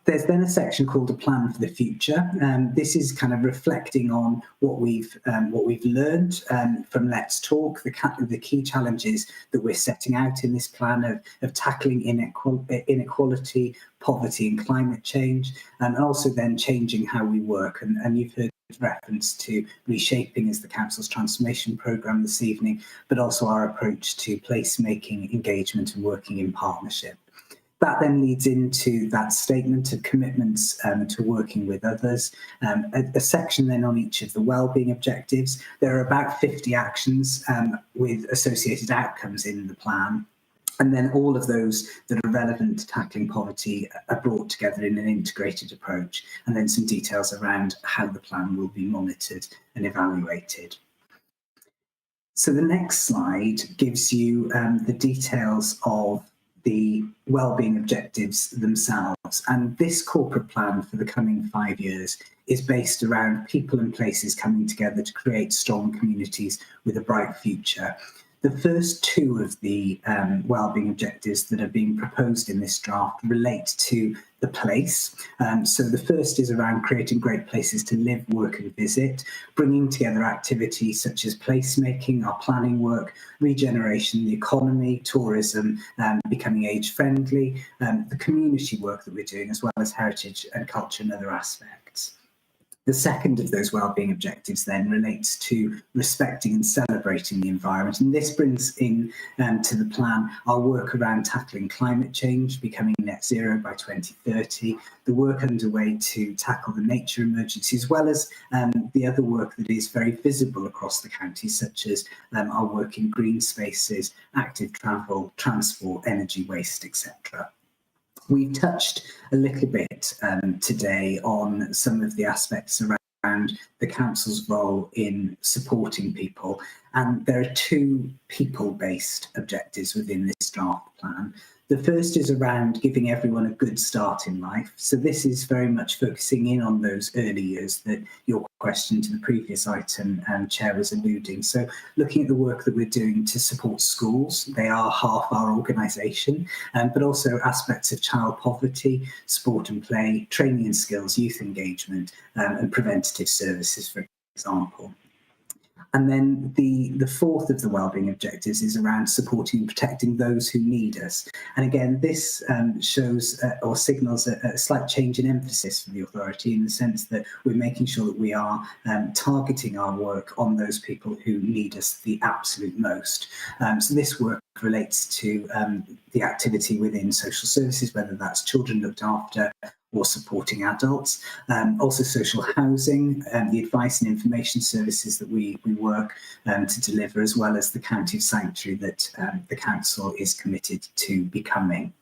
There's then a section called a plan for the future. This is kind of reflecting on what we've learned from Let's Talk, the key challenges that we're setting out in this plan of tackling inequality, poverty and climate change, and also then changing how we work. And you've heard reference to reshaping as the council's transformation programme this evening, but also our approach to placemaking, engagement and working in partnership. That then leads into that statement of commitments to working with others. A section then on each of the wellbeing objectives. There are about 50 actions with associated outcomes in the plan. And then all of those that are relevant to tackling poverty are brought together in an integrated approach, and then some details around how the plan will be monitored and evaluated. So the next slide gives you the details of the wellbeing objectives themselves. And this corporate plan for the coming 5 years is based around people and places coming together to create strong communities with a bright future. The first two of the wellbeing objectives that are being proposed in this draft relate to the place. So the first is around creating great places to live, work and visit, bringing together activities such as placemaking, our planning work, regeneration, the economy, tourism, becoming age friendly, the community work that we're doing, as well as heritage and culture and other aspects. The second of those wellbeing objectives then relates to respecting and celebrating the environment. And this brings in to the plan our work around tackling climate change, becoming net zero by 2030, the work underway to tackle the nature emergency, as well as the other work that is very visible across the county, such as our work in green spaces, active travel, transport, energy waste, etc. We've touched a little bit today on some of the aspects around the council's role in supporting people. And there are two people-based objectives within this draft plan. The first is around giving everyone a good start in life. So this is very much focusing in on those early years that your question to the previous item Chair was alluding. So looking at the work that we're doing to support schools, they are half our organisation, but also aspects of child poverty, sport and play, training and skills, youth engagement, and preventative services, for example. And then the fourth of the wellbeing objectives is around supporting and protecting those who need us. And again, this shows or signals a slight change in emphasis for the authority, in the sense that we're making sure that we are targeting our work on those people who need us the absolute most. So this work relates to the activity within social services, whether that's children looked after or supporting adults, also social housing, the advice and information services that we work to deliver, as well as the county sanctuary that the council is committed to becoming.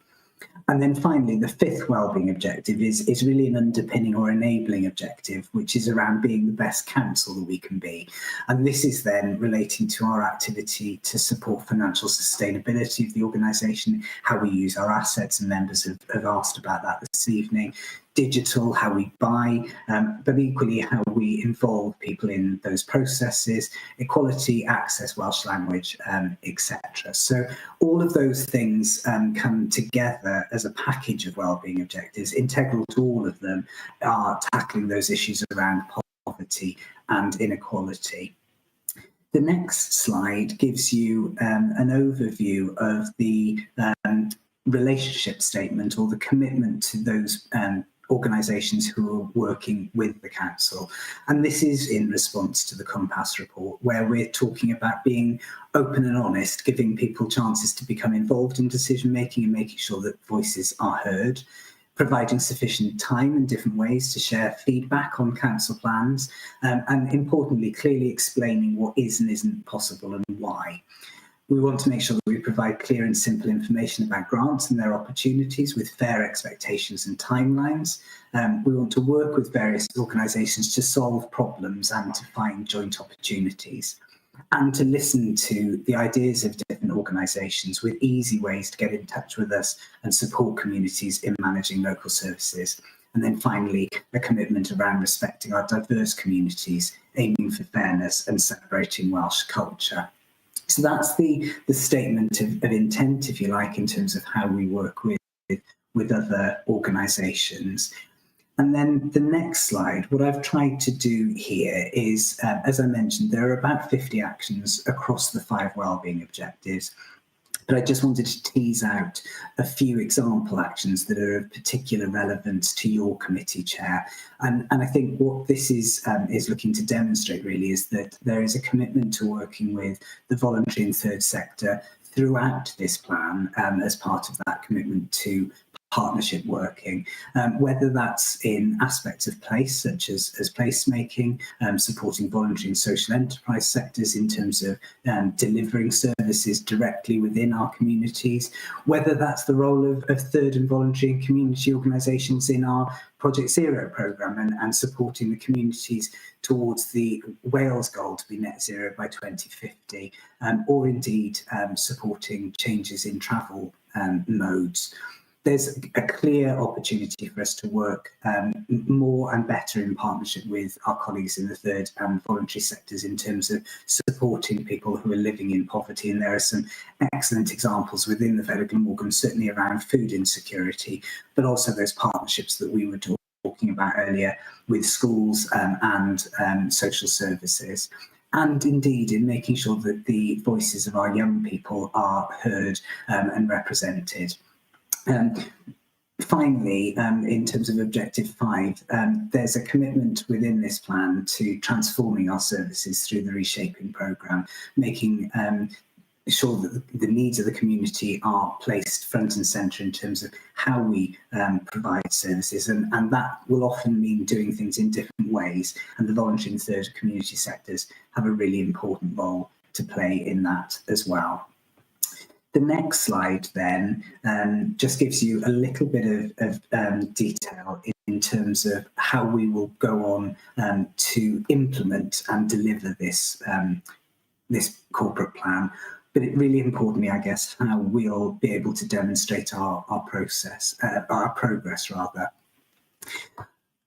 And then finally, the fifth wellbeing objective is really an underpinning or enabling objective, which is around being the best council that we can be. And this is then relating to our activity to support financial sustainability of the organisation, how we use our assets, and members have asked about that this evening. Digital, how we buy, but equally how we involve people in those processes, equality, access, Welsh language, etc. So all of those things come together as a package of wellbeing objectives. Integral to all of them are tackling those issues around poverty and inequality. The next slide gives you an overview of the relationship statement, or the commitment to those organisations who are working with the council. And this is in response to the Compass report, where we're talking about being open and honest, giving people chances to become involved in decision making and making sure that voices are heard, providing sufficient time and different ways to share feedback on council plans, and importantly, clearly explaining what is and isn't possible and why. We want to make sure that we provide clear and simple information about grants and their opportunities with fair expectations and timelines. We want to work with various organisations to solve problems and to find joint opportunities, and to listen to the ideas of different organisations with easy ways to get in touch with us and support communities in managing local services. And then finally, a commitment around respecting our diverse communities, aiming for fairness and celebrating Welsh culture. So that's the statement of intent, if you like, in terms of how we work with other organisations. And then the next slide, what I've tried to do here is, as I mentioned, there are about 50 actions across the 5 wellbeing objectives. But I just wanted to tease out a few example actions that are of particular relevance to your committee, Chair. And I think what this is looking to demonstrate really is that there is a commitment to working with the voluntary and third sector throughout this plan, as part of that commitment to partnership working, whether that's in aspects of place, such as placemaking, supporting voluntary and social enterprise sectors in terms of delivering services directly within our communities, whether that's the role of third and voluntary and community organisations in our Project Zero programme and supporting the communities towards the Wales goal to be net zero by 2050, or indeed supporting changes in travel modes. There's a clear opportunity for us to work more and better in partnership with our colleagues in the third and voluntary sectors in terms of supporting people who are living in poverty. And there are some excellent examples within the Vale Glamorgan, certainly around food insecurity, but also those partnerships that we were talking about earlier with schools and social services. And indeed in making sure that the voices of our young people are heard and represented. Finally, in terms of Objective 5, there's a commitment within this plan to transforming our services through the reshaping programme, making sure that the needs of the community are placed front and centre in terms of how we provide services, and that will often mean doing things in different ways, and the voluntary and third community sectors have a really important role to play in that as well. The next slide then just gives you a little bit of detail in terms of how we will go on to implement and deliver this, this corporate plan. But it really importantly, I guess, how we'll be able to demonstrate our progress rather.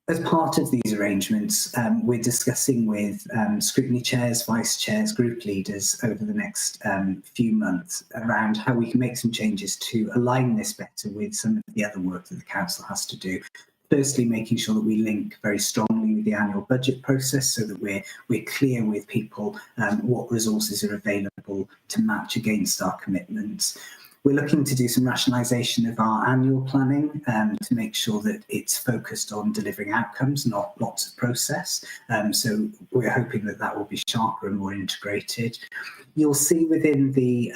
As part of these arrangements, we're discussing with scrutiny chairs, vice chairs, group leaders over the next few months around how we can make some changes to align this better with some of the other work that the council has to do. Firstly, making sure that we link very strongly with the annual budget process so that we're clear with people what resources are available to match against our commitments. We're looking to do some rationalisation of our annual planning to make sure that it's focused on delivering outcomes, not lots of process. So we're hoping that that will be sharper and more integrated. You'll see within the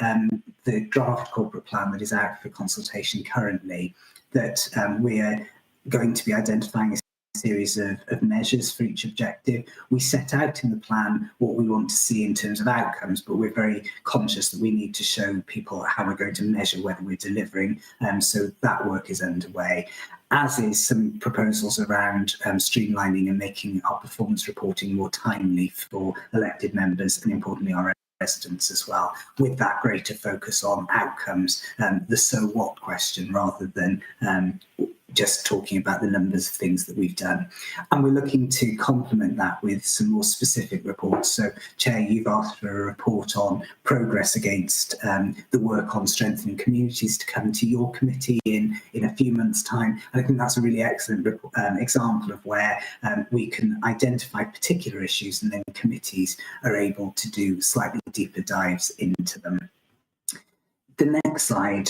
draft corporate plan that is out for consultation currently that we're going to be identifying a series of measures for each objective. We set out in the plan what we want to see in terms of outcomes, but we're very conscious that we need to show people how we're going to measure whether we're delivering. So that work is underway, as is some proposals around streamlining and making our performance reporting more timely for elected members and importantly our residents as well, with that greater focus on outcomes, the so what question rather than just talking about the numbers of things that we've done. And we're looking to complement that with some more specific reports. So, Chair, you've asked for a report on progress against the work on strengthening communities to come to your committee in a few months' time. And I think that's a really excellent example of where we can identify particular issues and then committees are able to do slightly deeper dives into them. The next slide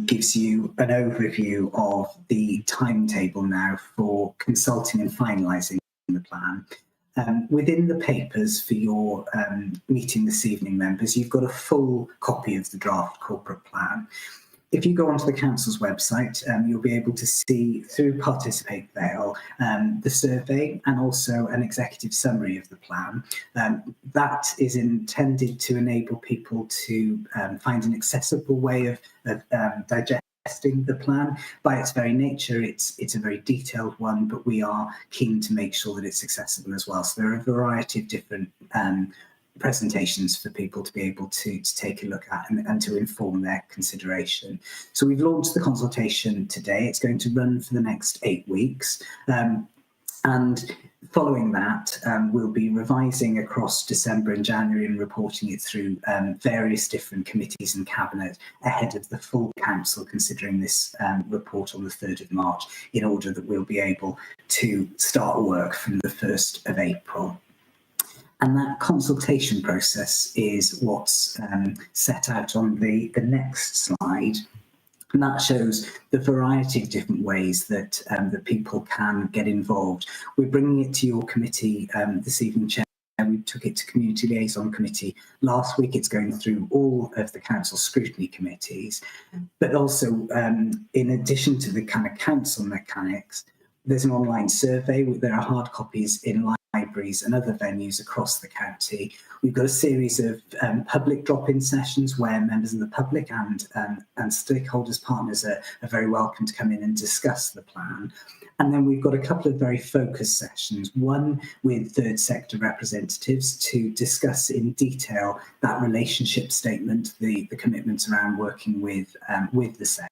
gives you an overview of the timetable now for consulting and finalising the plan. Within the papers for your meeting this evening, members, you've got a full copy of the draft corporate plan. if you go onto the council's website, you'll be able to see through Participate Vale the survey and also an executive summary of the plan. That is intended to enable people to find an accessible way of digesting the plan. By its very nature, it's a very detailed one, but we are keen to make sure that it's accessible as well. So there are a variety of different presentations for people to be able to take a look at and to inform their consideration. So we've launched the consultation today. It's going to run for the next 8 weeks. And following that, we'll be revising across December and January and reporting it through various different committees and cabinet ahead of the full council considering this report on the 3rd of March, in order that we'll be able to start work from the 1st of April. And that consultation process is what's set out on the next slide. And that shows the variety of different ways that that people can get involved. We're bringing it to your committee this evening, Chair. We took it to Community Liaison Committee last week. It's going through all of the council scrutiny committees. But also, in addition to the kind of council mechanics, there's an online survey. There are hard copies in libraries and other venues across the county. We've got a series of public drop-in sessions where members of the public and stakeholders, partners are very welcome to come in and discuss the plan. And then we've got a couple of very focused sessions, one with third sector representatives to discuss in detail that relationship statement, the commitments around working with the sector.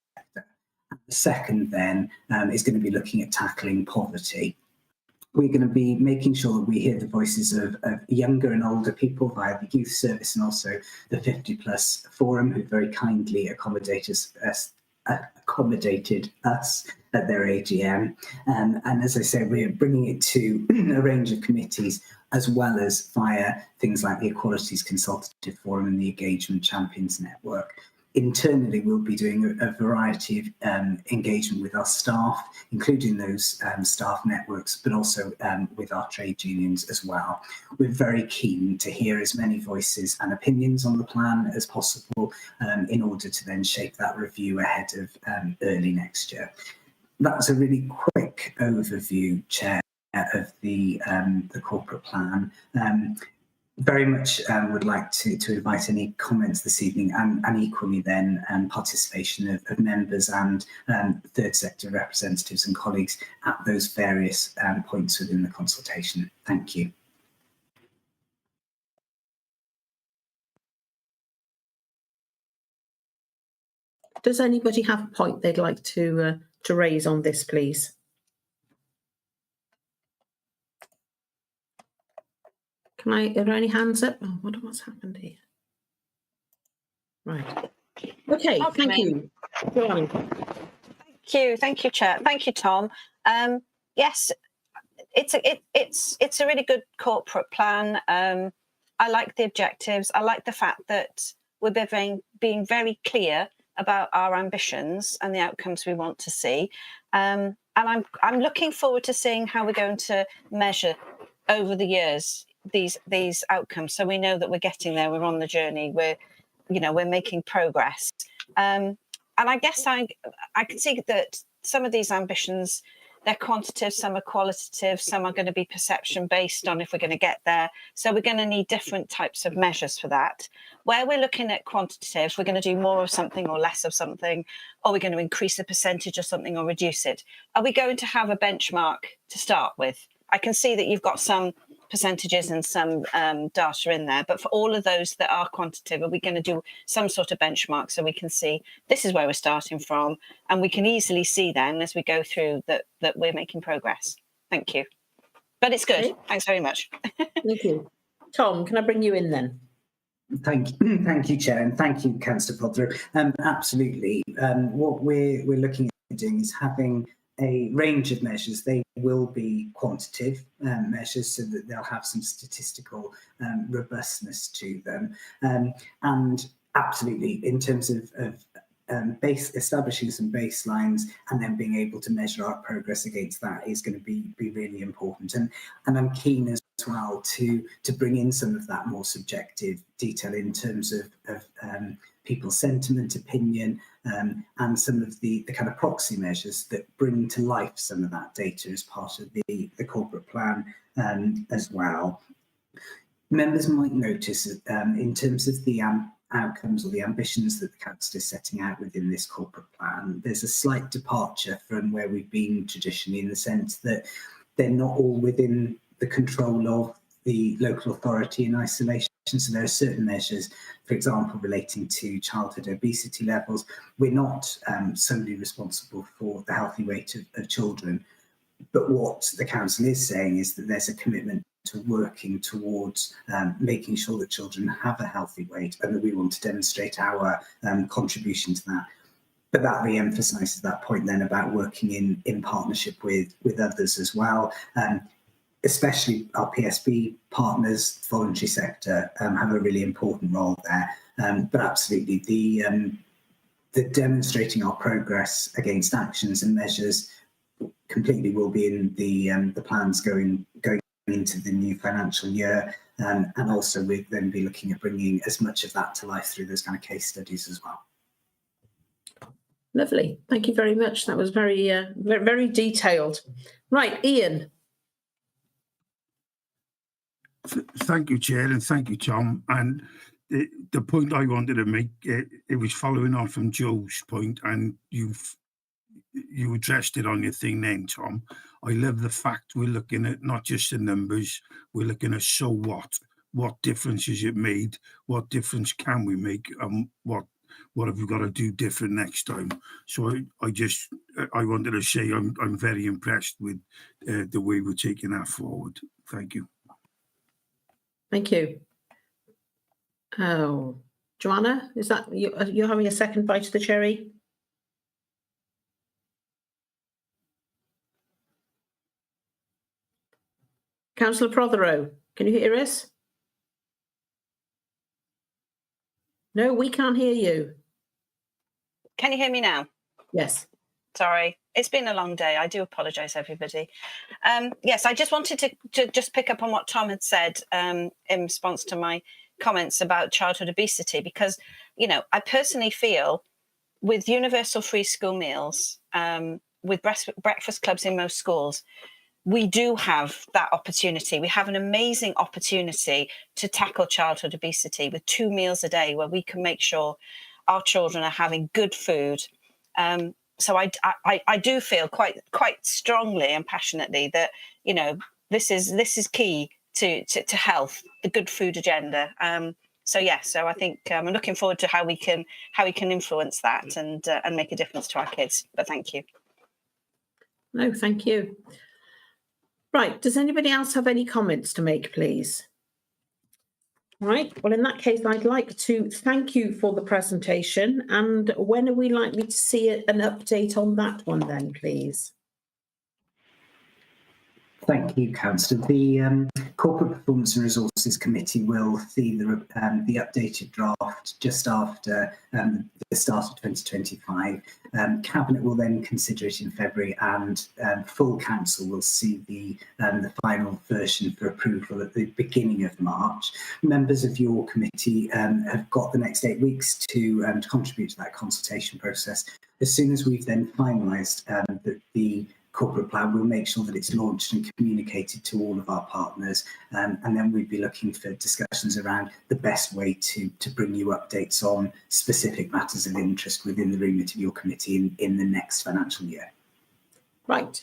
The second then is going to be looking at tackling poverty. We're going to be making sure that we hear the voices of younger and older people via the youth service and also the 50 plus forum, who very kindly accommodated us at their AGM. And as I say, we're bringing it to a range of committees, as well as via things like the Equalities Consultative Forum and the Engagement Champions Network. Internally, we'll be doing a variety of engagement with our staff, including those staff networks, but also with our trade unions as well. We're very keen to hear as many voices and opinions on the plan as possible in order to then shape that review ahead of early next year. That's a really quick overview, Chair, of the corporate plan. Very much would like to invite any comments this evening and equally then participation of members and third sector representatives and colleagues at those various points within the consultation. Thank you. Does anybody have a point they'd like to raise on this, please? Are there any hands up? Oh, what's happened here? Right. Okay, thank you. Go on. Thank you, Chair. Thank you, Tom. Yes, it's a really good corporate plan. I like the objectives. I like the fact that we're being very clear about our ambitions and the outcomes we want to see. And I'm looking forward to seeing how we're going to measure over the years these outcomes, so we know that we're getting there, we're on the journey, we're making progress. And I guess I can see that some of these ambitions, they're quantitative, some are qualitative, some are going to be perception based on if we're going to get there. So we're going to need different types of measures for that. Where we're looking at quantitative, we're going to do more of something or less of something, or we're going to increase the percentage of something or reduce it. Are we going to have a benchmark to start with? I can see that you've got some percentages and some data in there, but for all of those that are quantitative, are we going to do some sort of benchmark so we can see this is where we're starting from, and we can easily see then as we go through that we're making progress? Thank you. But it's good. Okay. Thanks very much. Thank you. Tom, can I bring you in then? Thank you, Chair, and thank you, Councillor Podler. Absolutely. What we're looking at doing is having a range of measures. They will be quantitative measures, so that they'll have some statistical robustness to them. And absolutely, in terms of establishing some baselines and then being able to measure our progress against that is going to be really important. And I'm keen as well to bring in some of that more subjective detail in terms of people's sentiment, opinion, and some of the kind of proxy measures that bring to life some of that data as part of the corporate plan as well. Members might notice in terms of the outcomes or the ambitions that the council is setting out within this corporate plan, there's a slight departure from where we've been traditionally, in the sense that they're not all within the control of the local authority in isolation. So there are certain measures, for example, relating to childhood obesity levels. We're not solely responsible for the healthy weight of children, but what the council is saying is that there's a commitment to working towards making sure that children have a healthy weight, and that we want to demonstrate our contribution to that. But that re-emphasises that point then about working in partnership with others as well. Especially our PSB partners, voluntary sector, have a really important role there. But absolutely, the demonstrating our progress against actions and measures completely will be in the plans going into the new financial year, and also we'll then be looking at bringing as much of that to life through those kind of case studies as well. Lovely, thank you very much. That was very very detailed. Right, Ian. Thank you, Chair, and thank you, Tom. And the point I wanted to make, it was following on from Joe's point, and you addressed it on your thing then, Tom. I love the fact we're looking at not just the numbers, we're looking at so what difference has it made, what difference can we make, and what have we got to do different next time. So I wanted to say I'm very impressed with the way we're taking that forward. Thank you. Thank you. Oh, Joanna, is that you're having a second bite of the cherry? Councillor Prothero, can you hear us? No, we can't hear you. Can you hear me now? Yes. Sorry, it's been a long day. I do apologise, everybody. Yes, I just wanted to just pick up on what Tom had said in response to my comments about childhood obesity, because, you know, I personally feel with universal free school meals, with breakfast clubs in most schools, we do have that opportunity. We have an amazing opportunity to tackle childhood obesity with 2 meals a day, where we can make sure our children are having good food. So I do feel quite strongly and passionately that, you know, this is key to health, the good food agenda. So I think I'm looking forward to how we can influence that and make a difference to our kids. But thank you. No, thank you. Right, does anybody else have any comments to make, please? Right, well, in that case, I'd like to thank you for the presentation. And when are we likely to see an update on that one then, please? Thank you, Councillor. The Corporate Performance and Resources Committee will see the updated draft just after the start of 2025. Cabinet will then consider it in February, and full council will see the final version for approval at the beginning of March. Members of your committee have got the next 8 weeks to contribute to that consultation process. As soon as we've then finalised the corporate plan, we'll make sure that it's launched and communicated to all of our partners, and then we'd be looking for discussions around the best way to bring you updates on specific matters of interest within the remit of your committee in the next financial year. Right.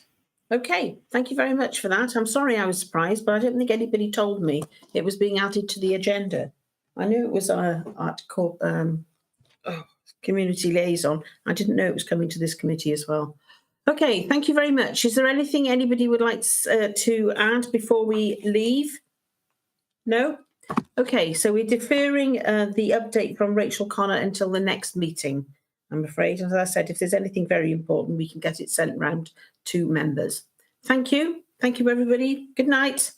Okay. Thank you very much for that. I'm sorry I was surprised, but I don't think anybody told me it was being added to the agenda. I knew it was at community liaison. I didn't know it was coming to this committee as well. Okay, thank you very much. Is there anything anybody would like to add before we leave? No? Okay, so we're deferring the update from Rachel Connor until the next meeting, I'm afraid. As I said, if there's anything very important, we can get it sent round to members. Thank you. Thank you, everybody. Good night.